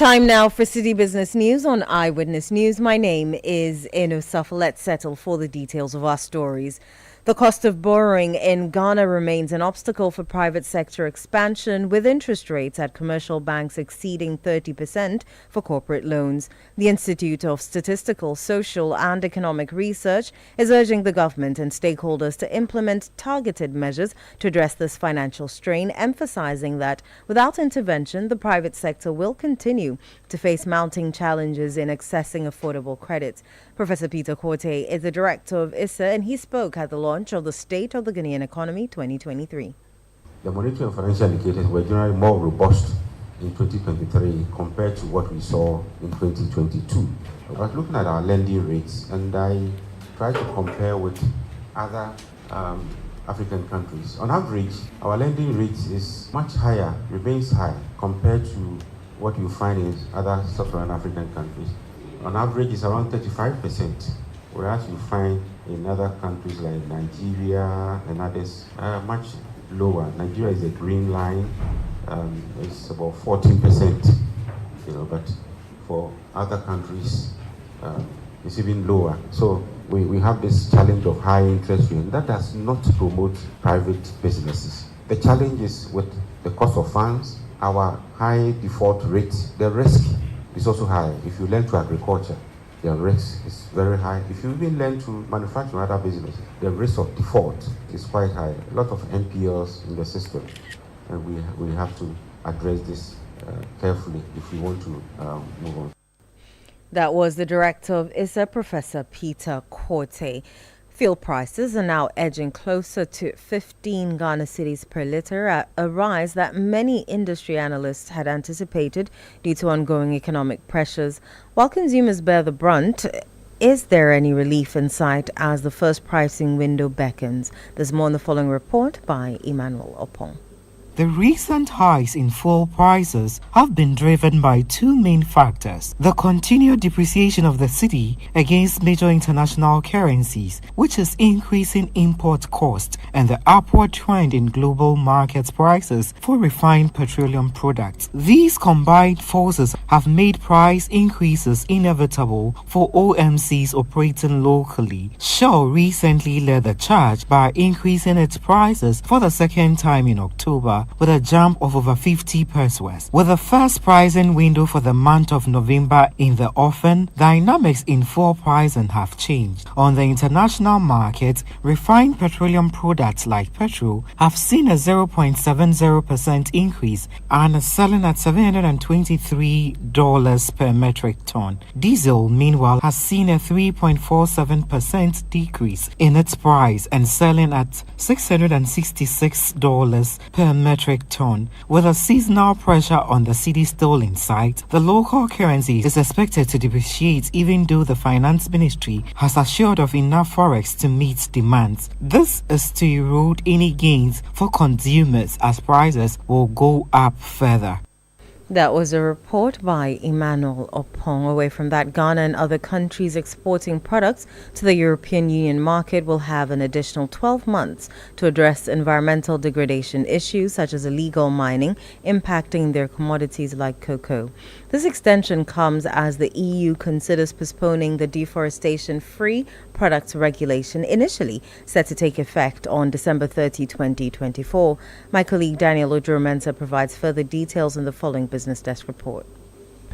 Time now for City Business News on Eyewitness News. My name is Eno Suffer. Let's settle for the details of our stories. The cost of borrowing in Ghana remains an obstacle for private sector expansion, with interest rates at commercial banks exceeding 30% for corporate loans. The Institute of Statistical, Social and Economic Research is urging the government and stakeholders to implement targeted measures to address this financial strain, emphasizing that without intervention, the private sector will continue to face mounting challenges in accessing affordable credit. Professor Peter Korte is the director of ISA, and he spoke at the launch of the State of the Ghanaian Economy 2023. The monetary and financial indicators were generally more robust in 2023 compared to what we saw in 2022. I was looking at our lending rates, and I tried to compare with other African countries. On average, our lending rate is much higher, remains high compared to what you find in other sub-Saharan African countries. On average, it's around 35%, whereas you find in other countries like Nigeria and others much lower. Nigeria is a green line, it's about 14%, but for other countries, it's even lower. So we have this challenge of high interest rate. That does not promote private businesses. The challenge is with the cost of funds, our high default rate, the risk is also high. If you lend to agriculture, the risk is very high. If you even lend to manufacturing other businesses, the risk of default is quite high. A lot of NPLs in the system, and we have to address this carefully if we want to move on. That was the director of ISA, Professor Peter Korte. Fuel prices are now edging closer to 15 Ghana cedis per litre, a rise that many industry analysts had anticipated due to ongoing economic pressures. While consumers bear the brunt, is there any relief in sight as the first pricing window beckons? There's more in the following report by Emmanuel Opong. The recent highs in fuel prices have been driven by two main factors: the continued depreciation of the cedi against major international currencies, which is increasing import costs, and the upward trend in global market prices for refined petroleum products. These combined forces have made price increases inevitable for OMCs operating locally. Shell recently led the charge by increasing its prices for the second time in October, with a jump of over 50 pesos. With the first pricing window for the month of November in the offing, dynamics in fuel pricing have changed. On the international market, refined petroleum products like petrol have seen a 0.70% increase and are selling at $723 per metric ton. Diesel, meanwhile, has seen a 3.47% decrease in its price and selling at $666 per metric ton. With a seasonal pressure on the cedi still in sight, the local currency is expected to depreciate, even though the finance ministry has assured of enough forex to meet demands. This is to erode any gains for consumers as prices will go up further. That was a report by Emmanuel Opong. Away from that, Ghana and other countries exporting products to the European Union market will have an additional 12 months to address environmental degradation issues such as illegal mining impacting their commodities like cocoa. This extension comes as the EU considers postponing the deforestation-free products regulation initially set to take effect on December 30, 2024. My colleague Daniel Oduro-Mensah provides further details in the following Business Desk report.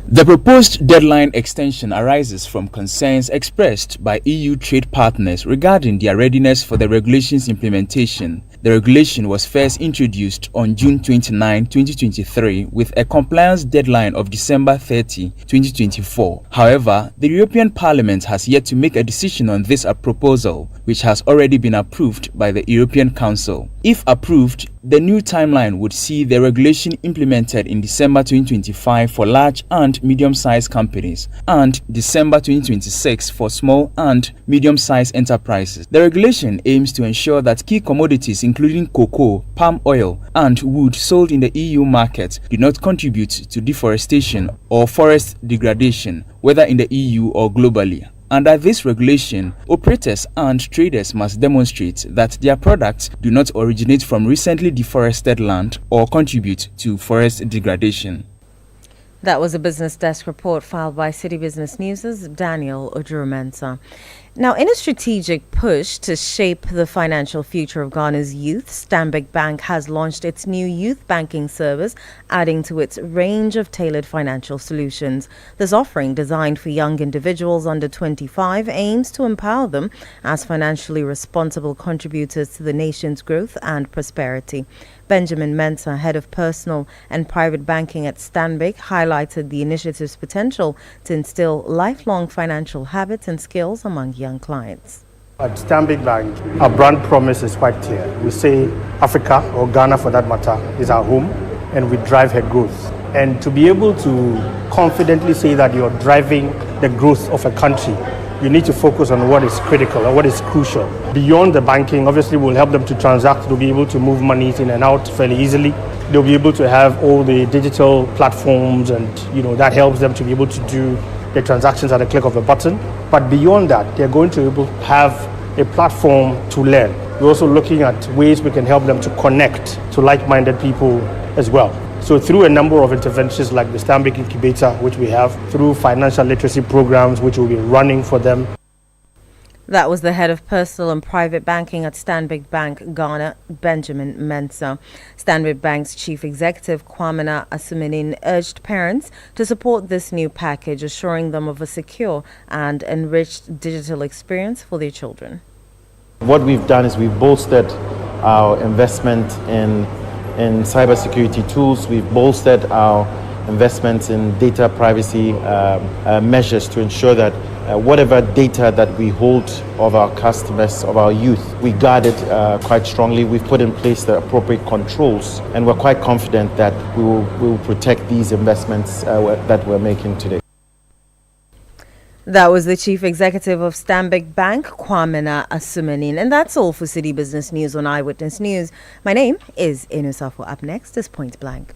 The proposed deadline extension arises from concerns expressed by EU trade partners regarding their readiness for the regulation's implementation. The regulation was first introduced on June 29, 2023, with a compliance deadline of December 30, 2024. However, the European Parliament has yet to make a decision on this proposal, which has already been approved by the European Council. If approved, the new timeline would see the regulation implemented in December 2025 for large and medium-sized companies and December 2026 for small and medium-sized enterprises. The regulation aims to ensure that key commodities including cocoa, palm oil, and wood sold in the EU market do not contribute to deforestation or forest degradation, whether in the EU or globally. Under this regulation, operators and traders must demonstrate that their products do not originate from recently deforested land or contribute to forest degradation. That was a business desk report filed by Citi Business News' Daniel Ojurumensa. Now, in a strategic push to shape the financial future of Ghana's youth, Stanbic Bank has launched its new youth banking service, adding to its range of tailored financial solutions. This offering, designed for young individuals under 25, aims to empower them as financially responsible contributors to the nation's growth and prosperity. Benjamin Mensah, head of personal and private banking at Stanbic, highlighted the initiative's potential to instill lifelong financial habits and skills among young clients. At Stanbic Bank, our brand promise is quite clear. We say Africa, or Ghana for that matter, is our home, and we drive her growth. And to be able to confidently say that you're driving the growth of a country, you need to focus on what is critical or what is crucial. Beyond the banking, obviously we'll help them to transact, they'll be able to move money in and out fairly easily. They'll be able to have all the digital platforms, and that helps them to be able to do the transactions at a click of a button. But beyond that, they're going to be able to have a platform to learn. We're also looking at ways we can help them to connect to like-minded people as well. So through a number of interventions like the Stanbic Incubator, which we have, through financial literacy programs, which we'll be running for them. That was the head of personal and private banking at Stanbic Bank Ghana, Benjamin Mensah. Stanbic Bank's chief executive, Kwamina Asuminin, urged parents to support this new package, assuring them of a secure and enriched digital experience for their children. What we've done is we've bolstered our investment in cybersecurity tools. We've bolstered our investments in data privacy measures to ensure that whatever data that we hold of our customers, of our youth, we guard it quite strongly. We've put in place the appropriate controls, and we're quite confident that we will protect these investments that we're making today. That was the chief executive of Stanbic Bank, Kwamina Asuminin. And that's all for Citi Business News on Eyewitness News. My name is Inusafo. Up next is Point Blank.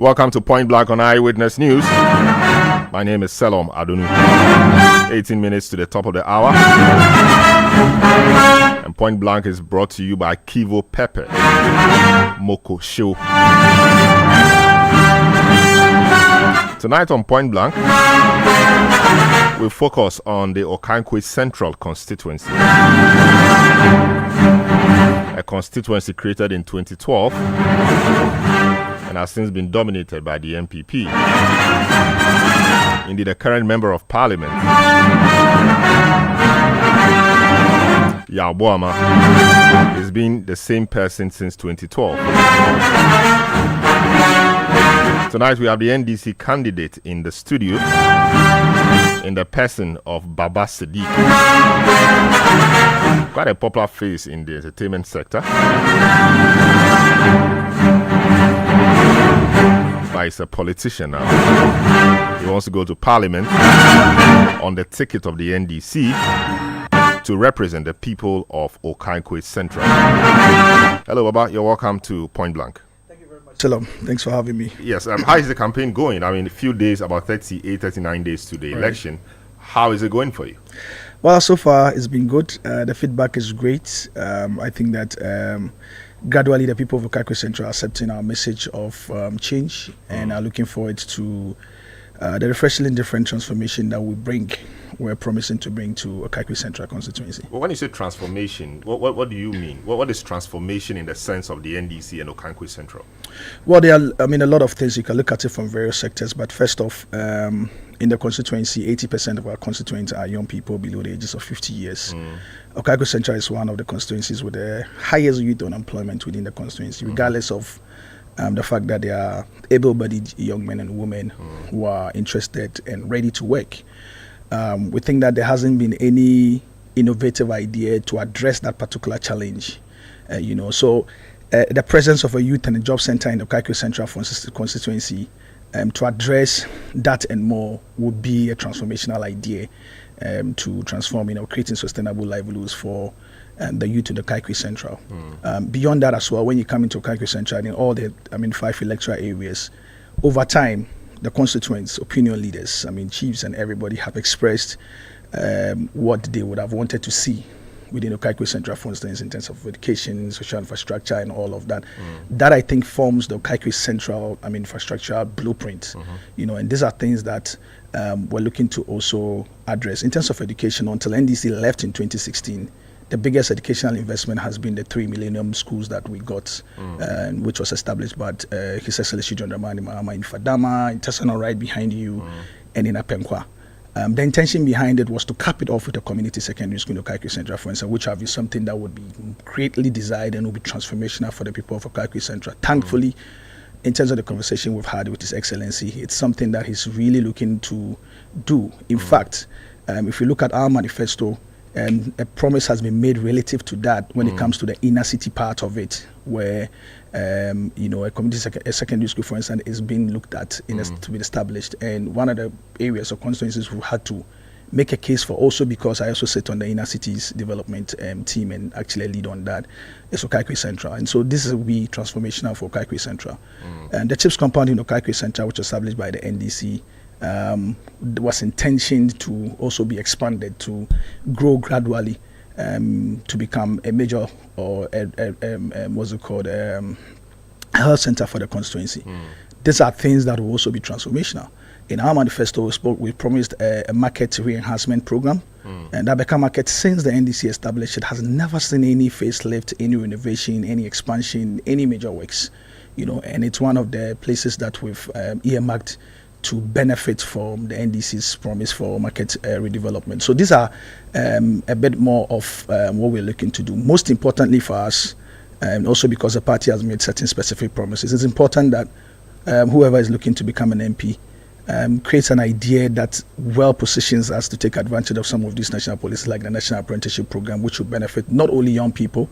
Welcome to Point Blank on Eyewitness News. My name is Selorm Adonoo. 18 minutes to the top of the hour. And Point Blank is brought to you by Kivo Pepper. Moko Show. Tonight on Point Blank, we focus on the Okankwe Central Constituency. A constituency created in 2012 and has since been dominated by the MPP. Indeed, the current member of parliament, Yabuama, has been the same person since 2012. Tonight we have the NDC candidate in the studio in the person of Baba Sadiq. Quite a popular face in the entertainment sector. But he's a politician now. He wants to go to parliament on the ticket of the NDC to represent the people of Okankwe Central. Hello, Baba. You're welcome to Point Blank. Selorm, thanks for having me. Yes, how is the campaign going? I mean, a few days, about 38, 39 days to the election. How is it going for you? Well, so far it's been good. The feedback is great. I think that gradually the people of Okankwe Central are accepting our message of change and are looking forward to the refreshingly different transformation that we're promising to bring to Okankwe Central constituency. Well, when you say transformation, what do you mean? What is transformation in the sense of the NDC and Okankwe Central? Well, there are, a lot of things. You can look at it from various sectors, but first off, in the constituency, 80% of our constituents are young people below the ages of 50 years. Okankwe Central is one of the constituencies with the highest youth unemployment within the constituency, regardless of the fact that there are able-bodied young men and women who are interested and ready to work. We think that there hasn't been any innovative idea to address that particular challenge. So the presence of a youth and a job center in the Okankwe Central constituency to address that and more would be a transformational idea to transform, creating sustainable livelihoods for the youth in the Okankwe Central. Beyond that as well, when you come into Okankwe Central, in all the 5 electoral areas, over time, the constituents, opinion leaders, chiefs and everybody have expressed what they would have wanted to see within Okankwe Central, for instance, in terms of education, social infrastructure, and all of that. That, I think, forms the Okankwe Central, infrastructure blueprint. And these are things that we're looking to also address. In terms of education, until NDC left in 2016, the biggest educational investment has been the 3 millennium schools that we got, which was established by His Excellency John Dramani Mahama in Fadama, in Tesano right behind you, and in Apenkwa. The intention behind it was to cap it off with a community secondary school in Okankwe Central, for instance, which is something that would be greatly desired and will be transformational for the people of Okankwe Central. Thankfully, in terms of the conversation we've had with His Excellency, it's something that he's really looking to do. In fact, if you look at our manifesto, a promise has been made relative to that when it comes to the inner city part of it, where a community secondary school, for instance, is being looked at to be established. And one of the areas or constituencies we had to make a case for, also because I also sit on the inner cities development team and actually lead on that, is Okankwe Central. And so this will be transformational for Okankwe Central. And the CHIPS compound in Okankwe Central, which was established by the NDC, was intentioned to also be expanded to grow gradually to become a major or health center for the constituency. These are things that will also be transformational. In our manifesto, we promised a market re-enhancement program, and that Becca market, since the NDC established it, has never seen any facelift, any renovation, any expansion, any major works. And it's one of the places that we've earmarked to benefit from the NDC's promise for market redevelopment. So these are a bit more of what we're looking to do. Most importantly for us, and also because the party has made certain specific promises, it's important that whoever is looking to become an MP creates an idea that well positions us to take advantage of some of these national policies like the National Apprenticeship Program, which will benefit not only young people,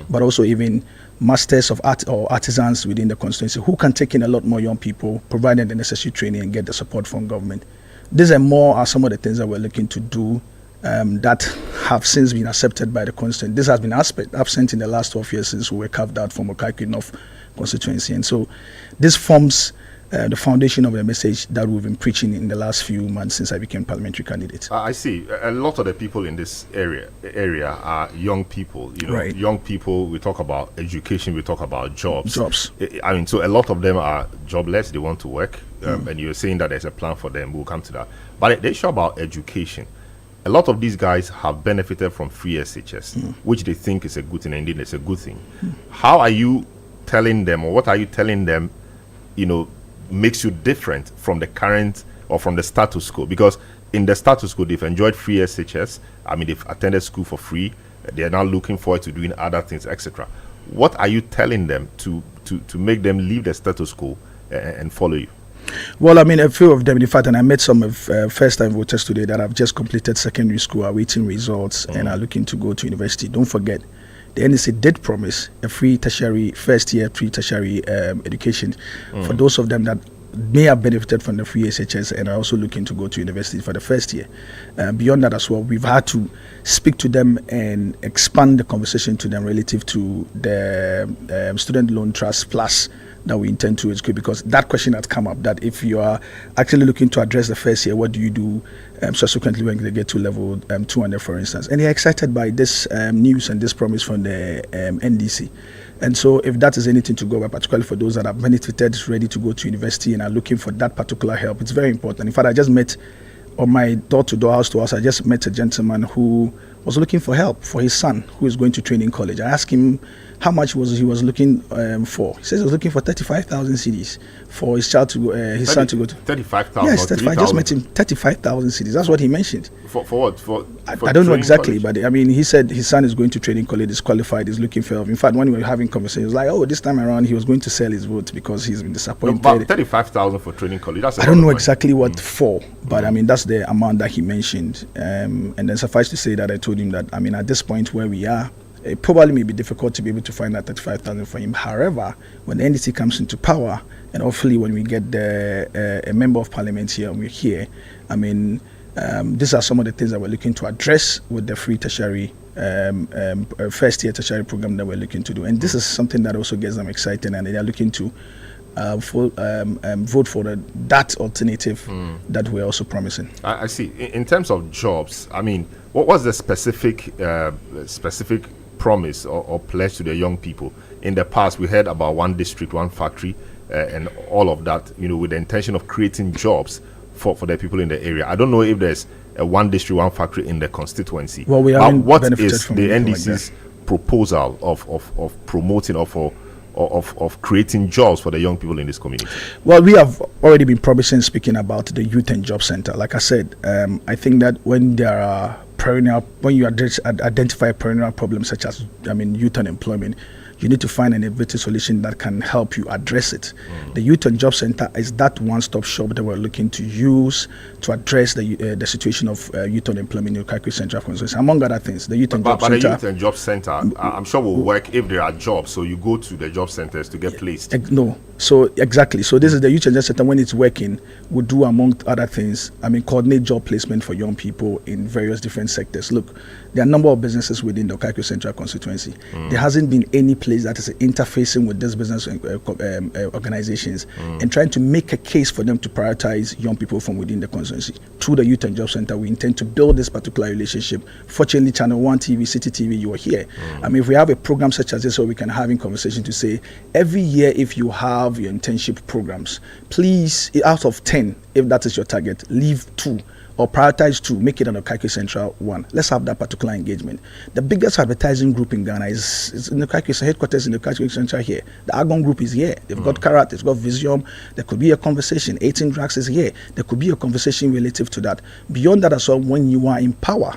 but also even masters of art or artisans within the constituency who can take in a lot more young people, providing the necessary training and get the support from government. These are some of the things that we're looking to do that have since been accepted by the constituency. This has been absent in the last 12 years since we were carved out from Okankwe North constituency. And so this forms the foundation of the message that we've been preaching in the last few months since I became parliamentary candidate. I see. A lot of the people in this area are young people. Right. Young people. We talk about education. We talk about jobs. Jobs. I mean, so a lot of them are jobless. They want to work, and you're saying that there's a plan for them. We'll come to that. But they show about education. A lot of these guys have benefited from free SHS, which they think is a good thing. Indeed, it's a good thing. How are you telling them, or what are you telling them, makes you different from the current or from the status quo? Because in the status quo, they've enjoyed free SHS. I mean, they've attended school for free. They're now looking forward to doing other things, etc. What are you telling them to make them leave the status quo and follow you? Well, I mean, a few of them, in fact, and I met some of first-time voters today that have just completed secondary school, are waiting results, and are looking to go to university. Don't forget, the NDC did promise a free tertiary, first-year free tertiary education for those of them that may have benefited from the free SHS and are also looking to go to university for the first year. Beyond that as well, we've had to speak to them and expand the conversation to them relative to the Student Loan Trust Plus that we intend to execute, because that question has come up, that if you are actually looking to address the first year, what do you do subsequently when they get to level 200, for instance? And they're excited by this news and this promise from the NDC. And so if that is anything to go by, particularly for those that have benefited, ready to go to university and are looking for that particular help, it's very important. In fact, I just met on my door-to-door, house-to-house, I just met a gentleman who was looking for help for his son who is going to training college. I asked him how much he was looking for. He says he was looking for 35,000 cedis for his child to go, his son to go to. 35,000. Yes, 35. I just met him. 35,000 cedis. That's what he mentioned. For what? For I don't know exactly, college? But I mean, he said his son is going to training college, is qualified, is looking for help. In fact, when we were having conversations, he was like, "Oh, this time around, he was going to sell his vote because he's been disappointed." No, but 35,000 for training college. That's I don't know exactly what for, but I mean, that's the amount that he mentioned. And then suffice to say that I told him that, I mean, at this point where we are, it probably may be difficult to be able to find that 35,000 for him. However, when the NDC comes into power, and hopefully when we get a member of parliament here and we're here, I mean, these are some of the things that we're looking to address with the free tertiary, first-year tertiary program that we're looking to do. And this is something that also gets them excited, and they are looking to vote for that alternative that we're also promising. I see. In terms of jobs, I mean, what was the specific promise or pledge to the young people? In the past, we heard about one district, one factory, and all of that, with the intention of creating jobs for the people in the area. I don't know if there's a one district, one factory in the constituency. Well, we haven't benefited is from the like NDC's proposal of promoting or of creating jobs for the young people in this community? Well, we have already been promising, speaking about the Youth and Job Center. Like I said, I think that when there are when you identify perennial problems such as, youth unemployment, you need to find an innovative solution that can help you address it. The Youth and Job Center is that one-stop shop that we're looking to use to address the situation of youth unemployment in Okaikwe Central Constituency, among other things. The Youth and Job Center. But the Youth and Job Center, I'm sure will work if there are jobs. So you go to the job centers to get placed. No. So exactly. So this is the Youth and Job Center. When it's working, we do, among other things, coordinate job placement for young people in various different sectors. Look, there are a number of businesses within the Okaikwe Central Constituency. There hasn't been any place that is interfacing with these business organizations and trying to make a case for them to prioritize young people from within the constituency. Through the Youth and Job Center, we intend to build this particular relationship. Fortunately, Channel 1 TV, Citi TV, you are here. If we have a program such as this, where we can have a conversation to say, every year, if you have your internship programs, please, out of 10, if that is your target, leave 2 or prioritize 2, make it an Okaikwe Central 1. Let's have that particular engagement. The biggest advertising group in Ghana is in the Okaikwe headquarters in the Okaikwe Central here. The Argon group is here. They've got Karat, they've got Visium. There could be a conversation. 18 Drugs is here. There could be a conversation relative to that. Beyond that as well, when you are in power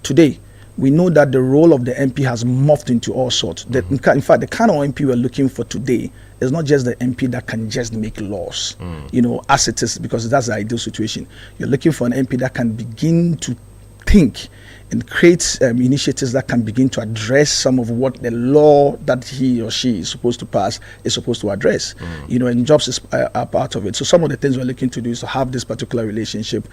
today, we know that the role of the MP has morphed into all sorts. In fact, the kind of MP we're looking for today is not just the MP that can just make laws, as it is, because that's the ideal situation. You're looking for an MP that can begin to think and create initiatives that can begin to address some of what the law that he or she is supposed to pass is supposed to address. And jobs are part of it. So some of the things we're looking to do is to have this particular relationship.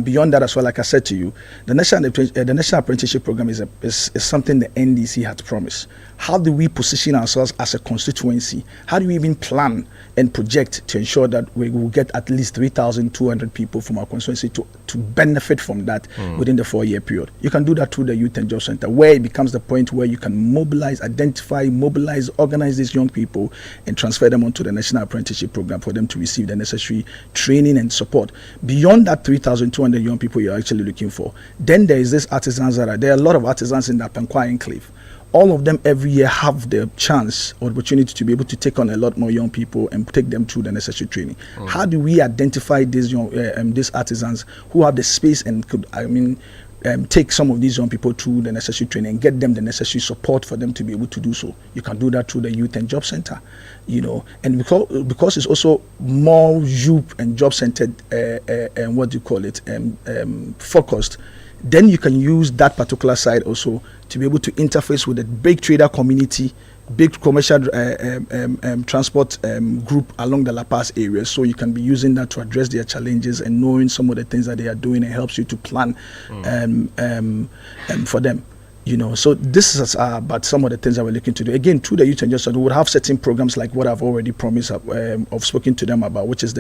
Beyond that as well, like I said to you, the National Apprenticeship Program is something the NDC had promised. How do we position ourselves as a constituency? How do we even plan and project to ensure that we will get at least 3,200 people from our constituency to benefit from that within the 4-year period? You can do that through the Youth and Job Center, where it becomes the point where you can mobilize, identify, organize these young people and transfer them onto the National Apprenticeship Program for them to receive the necessary training and support. Beyond that 3,200 young people you're actually looking for, then there is this artisans there are a lot of artisans in the Apenkwa enclave. All of them every year have the chance or opportunity to be able to take on a lot more young people and take them through the necessary training. How do we identify these these artisans who have the space and could, take some of these young people through the necessary training and get them the necessary support for them to be able to do so? You can do that through the Youth and Job Center, and because it's also more youth and job centered focused. Then you can use that particular side also to be able to interface with the big trader community, big commercial transport group along the La Paz area. So you can be using that to address their challenges and knowing some of the things that they are doing. It helps you to plan for them. So this is about some of the things that we're looking to do. Again, through the Youth and Justice, we would have certain programs like what I've already promised, I've spoken to them about, which is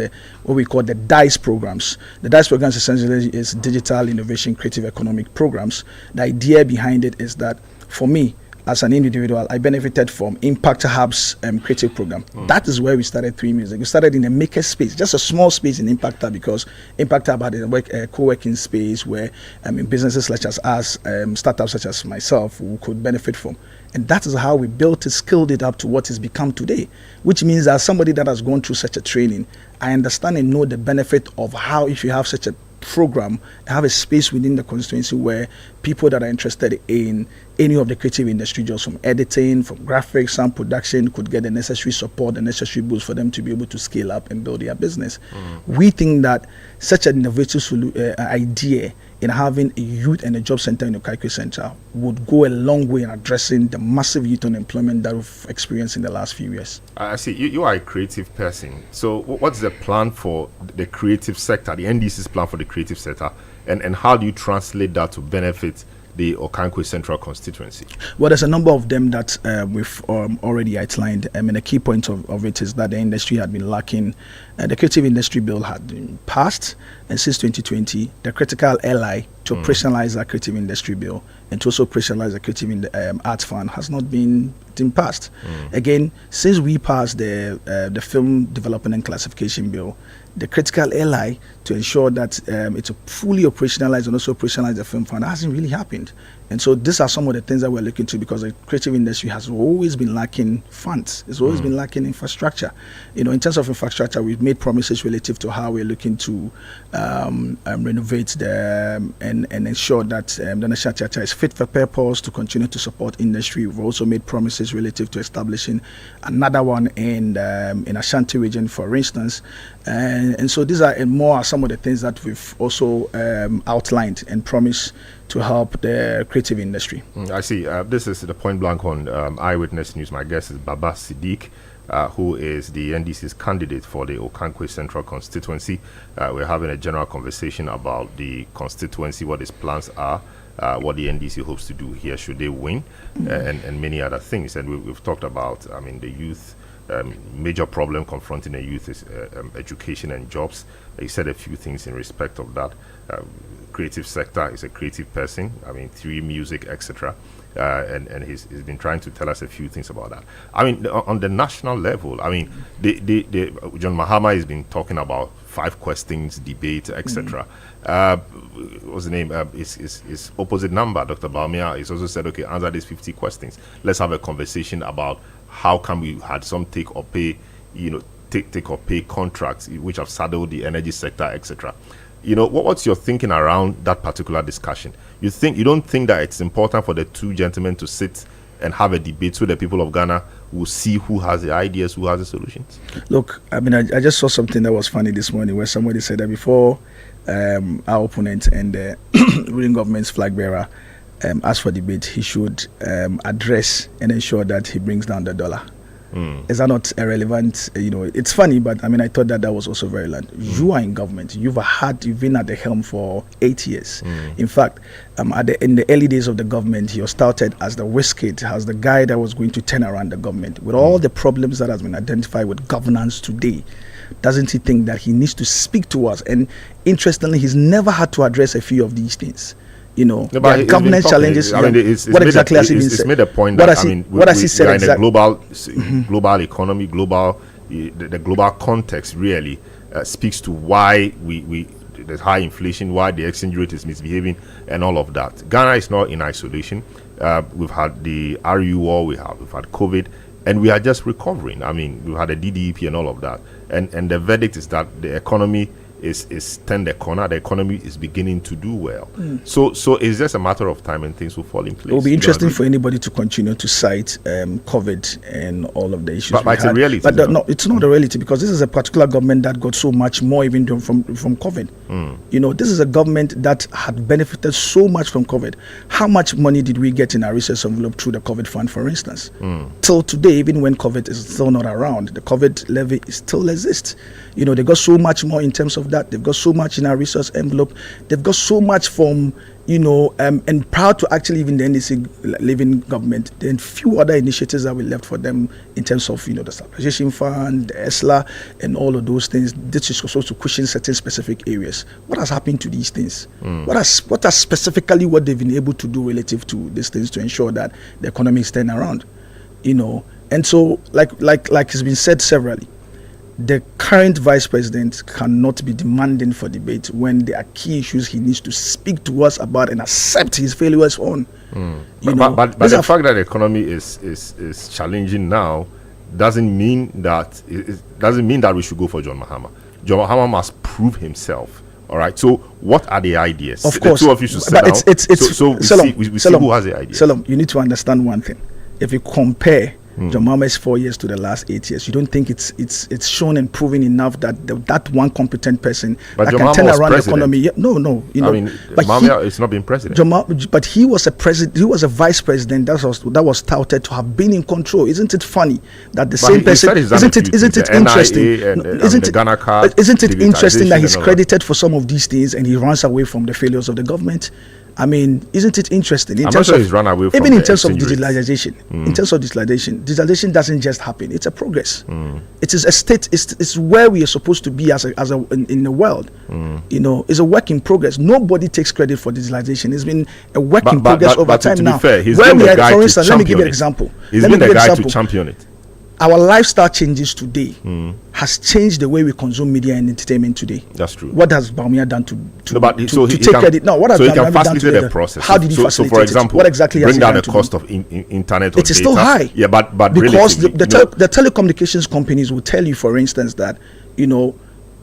what we call the DICE programs. The DICE programs essentially is Digital Innovation Creative Economic Programs. The idea behind it is that, for me, as an individual, I benefited from Impact Hub's creative program. That is where we started 3 Music. We started in a maker space, just a small space in Impact Hub, because Impact Hub had a co-working space where businesses such as us, startups such as myself, who could benefit from. And that is how we built it, scaled it up to what it's become today, which means that somebody that has gone through such a training, I understand and know the benefit of how, if you have such a program, have a space within the constituency where people that are interested in any of the creative industry, just from editing, from graphics, sound production, could get the necessary support, the necessary boost for them to be able to scale up and build their business. We think that such an innovative idea in having a youth and a job center in the Kaikwe Center would go a long way in addressing the massive youth unemployment that we've experienced in the last few years. I see. You are a creative person. So what's the plan for the creative sector, the NDC's plan for the creative sector, and how do you translate that to benefit the Okankwe Central constituency? Well, there's a number of them that we've already outlined. A key point of it is that the industry had been lacking. The creative industry bill had been passed, and since 2020, the critical ally to operationalize that creative industry bill and to also operationalize the creative arts fund has not been passed. Again, since we passed the film development and classification bill, the critical ally to ensure that it's fully operationalized and also operationalize the film fund hasn't really happened. And so these are some of the things that we're looking to, because the creative industry has always been lacking funds. It's always been lacking infrastructure. In terms of infrastructure, we've made promises relative to how we're looking to renovate and ensure that the National Theatre is fit for purpose to continue to support industry. We've also made promises relative to establishing another one in Ashanti region, for instance. And so these are more some of the things that we've also outlined and promised to help the creative industry. I see. This is the Point Blank on Eyewitness News. My guest is Baba Siddiq, who is the NDC's candidate for the Okankwe Central constituency. We're having a general conversation about the constituency, what its plans are, what the NDC hopes to do here should they win, and many other things. And we've talked about, the youth. Major problem confronting the youth is education and jobs. You said a few things in respect of that. Creative sector is a creative person. Through music, etc. And he's been trying to tell us a few things about that. On the national level, John Mahama has been talking about 5 questions, debate, etc. What's the name? His opposite number, Dr. Baumia, has also said, okay, answer these 50 questions. Let's have a conversation about how can we had some take or pay contracts which have saddled the energy sector, etc. What's your thinking around that particular discussion? You don't think that it's important for the two gentlemen to sit and have a debate so the people of Ghana will see who has the ideas, who has the solutions? Look, I just saw something that was funny this morning where somebody said that before our opponent and the ruling government's flag bearer asked for debate, he should address and ensure that he brings down the dollar. Is that not irrelevant? It's funny, but I thought that was also very relevant. You are in government. You've been at the helm for 8 years. In fact, in the early days of the government, he was touted as the wizkid, as the guy that was going to turn around the government. With all the problems that has been identified with governance today, doesn't he think that he needs to speak to us? And interestingly, he's never had to address a few of these things. Governance challenges. What exactly has he been said? It's made a point that what has he said exactly? In a global economy, the global context really speaks to why there's high inflation, why the exchange rate is misbehaving, and all of that. Ghana is not in isolation. We've had the RU war, we've had COVID, and we are just recovering. We've had a DDEP and all of that, and the verdict is that the economy is turned the corner. The economy is beginning to do well. So it's just a matter of time and things will fall in place. It will be interesting for anybody to continue to cite COVID and all of the issues. But it's a reality. But no, it's not a reality, because this is a particular government that got so much more even from COVID. This is a government that had benefited so much from COVID. How much money did we get in our research envelope through the COVID fund, for instance? Till today, even when COVID is still not around, the COVID levy still exists. They got so much more in terms of that. They've got so much in our resource envelope. They've got so much from, and proud to actually even the NDC living government. Then few other initiatives that we left for them in terms of, the stabilization fund, the ESLA, and all of those things. This is also to cushion certain specific areas. What has happened to these things? What are specifically what they've been able to do relative to these things to ensure that the economy is turning around? And so, like it's been said severally, the current vice president cannot be demanding for debate when there are key issues he needs to speak to us about and accept his failures on. But the fact that the economy is challenging now doesn't mean that we should go for John Mahama. John Mahama must prove himself. All right. So, what are the ideas? Of course, the two of you should sit down. We see who has the ideas. Selorm, you need to understand one thing. If you compare John Mahama's 4 years to the last 8 years, you don't think it's shown and proven enough that that one competent person but that John can Mahama turn was around president. the economy? No. But Mahama is not been president. But he was a president. He was a vice president that was touted to have been in control. Isn't it funny that the same person? Isn't it interesting? Isn't it interesting that he's credited for some of these things and he runs away from the failures of the government? Isn't it interesting? I'm not sure he's run away from even in terms of digitalization. In terms of digitalization doesn't just happen. It's a progress. It is a state. It's where we are supposed to be in the world. It's a work in progress. Nobody takes credit for digitalization. It's been a work in progress over time now. For instance, let me give you an example. He's been the guy to champion it. Our lifestyle changes today has changed the way we consume media and entertainment today. That's true. What has Bawumia done to take credit? No, what has He Bawumia can done to facilitate the process. How did he facilitate for example, what exactly bring has down he the done cost of internet. It is still high. Yeah, but because the telecommunications companies will tell you, for instance, that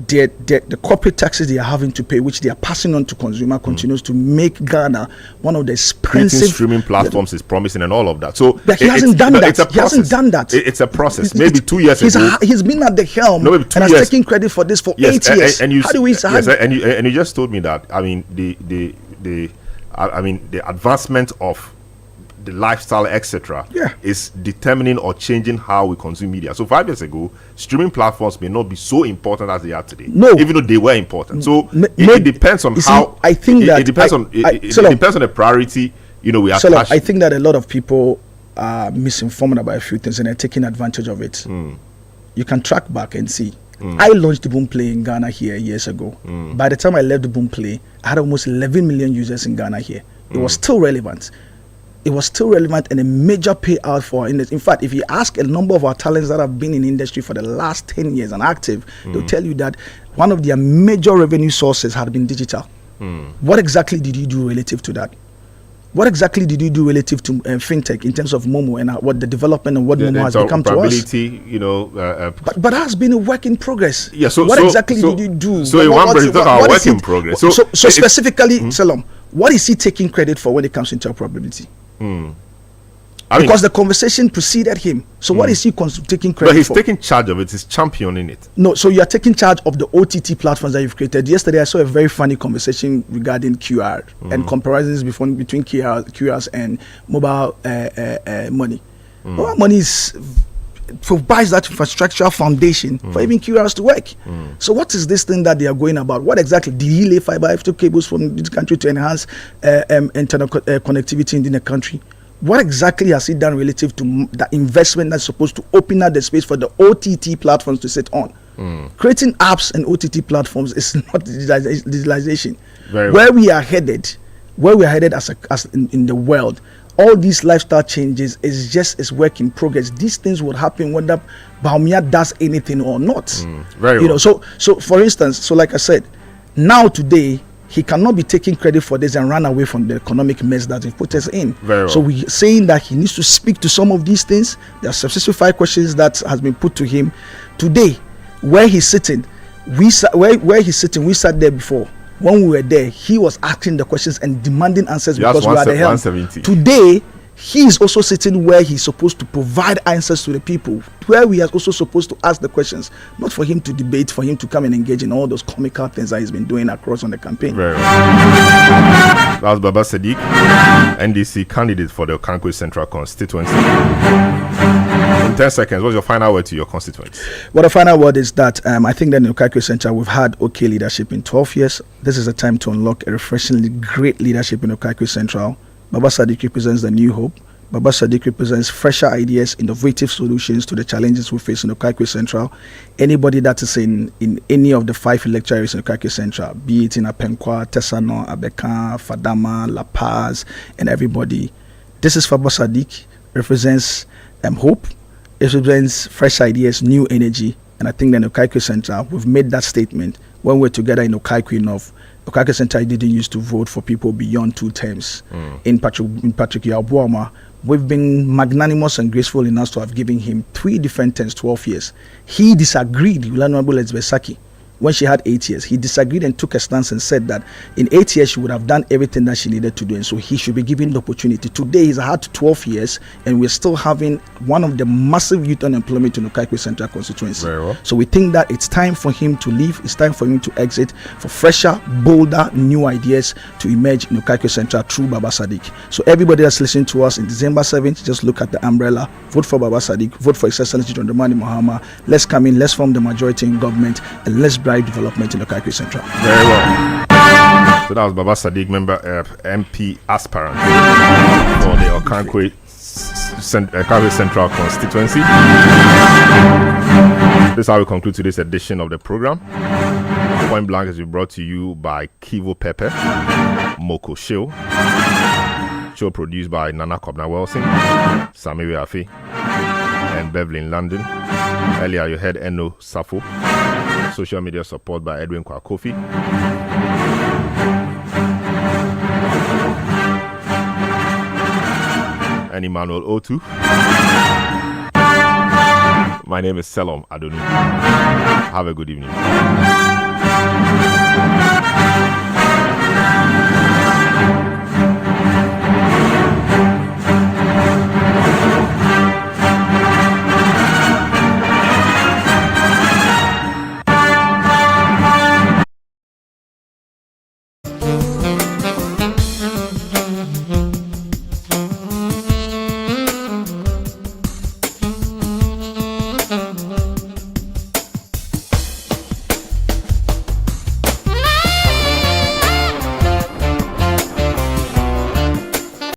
the corporate taxes they are having to pay, which they are passing on to consumer, continues to make Ghana one of the expensive creating streaming platforms is promising and all of that. So but he hasn't done that. He hasn't done that. It's a process. Maybe 2 years ago, he's been at the helm and has taken credit for this for 8 years. And you just told me that. The advancement of the lifestyle, etc., is determining or changing how we consume media. So 5 years ago, streaming platforms may not be so important as they are today. No, even though they were important. So it depends on how. I think that it depends on the priority. We attach. I think that a lot of people are misinformed about a few things and are taking advantage of it. You can track back and see. I launched the Boom Play in Ghana here years ago. By the time I left the Boom Play, I had almost 11 million users in Ghana here. It was still relevant. It was still relevant and a major payout for industry. In fact, if you ask a number of our talents that have been in industry for the last 10 years and active, they'll tell you that one of their major revenue sources had been digital. What exactly did you do relative to that? What exactly did you do relative to fintech in terms of Momo and what the development and what Momo has become to us? But that's been a work in progress. Yeah. What exactly did you do? So in one breath, you talk about work in progress. So specifically, Selorm, what is he taking credit for when it comes to interoperability? because the conversation preceded him. So what is he taking credit for? But he's taking charge of it. He's championing it. No, so you are taking charge of the OTT platforms that you've created. Yesterday, I saw a very funny conversation regarding QR and comparisons between QRs and mobile money. Mobile money provides that infrastructural foundation for even QRs to work. So what is this thing that they are going about? What exactly did he lay fiber optic cables from this country to enhance internet connectivity in the country? What exactly has he done relative to the investment that's supposed to open up the space for the OTT platforms to sit on? Creating apps and OTT platforms is not digitalization. Where we are headed as in the world, all these lifestyle changes is work in progress. These things would happen whether Bawumia does anything or not. So for instance, like I said, now today he cannot be taking credit for this and run away from the economic mess that he put us in. So we're saying that he needs to speak to some of these things. There are specific questions that has been put to him today. Where he's sitting, we sat there before. When we were there, he was asking the questions and demanding answers because we are the help. Today, he is also sitting where he's supposed to provide answers to the people, where we are also supposed to ask the questions, not for him to debate, for him to come and engage in all those comical things that he's been doing across on the campaign. That was Baba Sadiq, NDC candidate for the Okankwe Central Constituency. In 10 seconds, what's your final word to your constituents? Well, the final word is that I think that in Okankwe Central, we've had okay leadership in 12 years. This is a time to unlock a refreshingly great leadership in Okankwe Central. Baba Sadiq represents the new hope. Baba Sadiq represents fresher ideas, innovative solutions to the challenges we face in Okankwe Central. Anybody that is in any of the 5 electoral areas in Okankwe Central, be it in Apenkwa, Tesano, Abeka, Fadama, La Paz, and everybody, this is Baba Sadiq, represents hope. It represents fresh ideas, new energy, and I think that in Okankwe Central, we've made that statement when we're together in Okankwe North. Okankwe Central didn't used to vote for people beyond 2 terms. In Patrick Yabuama, we've been magnanimous and graceful enough to have given him 3 different terms, 12 years. He disagreed with Honorable Elizabeth Saki when she had 8 years. He disagreed and took a stance and said that in 8 years she would have done everything that she needed to do, and so he should be given the opportunity. Today he's had 12 years and we're still having one of the massive youth unemployment in the Okankwe Central Constituency. So we think that it's time for him to leave, it's time for him to exit, for fresher, bolder, new ideas to emerge in the Okankwe Central through Baba Sadiq. So everybody that's listening to us in December 7th, just look at the umbrella, vote for Baba Sadiq, vote for His Excellency John Dramani Mahama. Let's come in, let's form the majority in government, and let's development in the Okankwe Central. Very well. So that was Baba Sadiq, member MP aspirant for the Okankwe Central Constituency. This is how we conclude today's edition of the program. Point Blank is brought to you by Kivo Pepe, Moko Show produced by Nana Kobna Wilson, Samiri Afi, and Beverly in London. Earlier you heard Eno Safo. Social media support by Edwin Kwakofi. And Emmanuel Otu. My name is Selorm Adonoo. Have a good evening.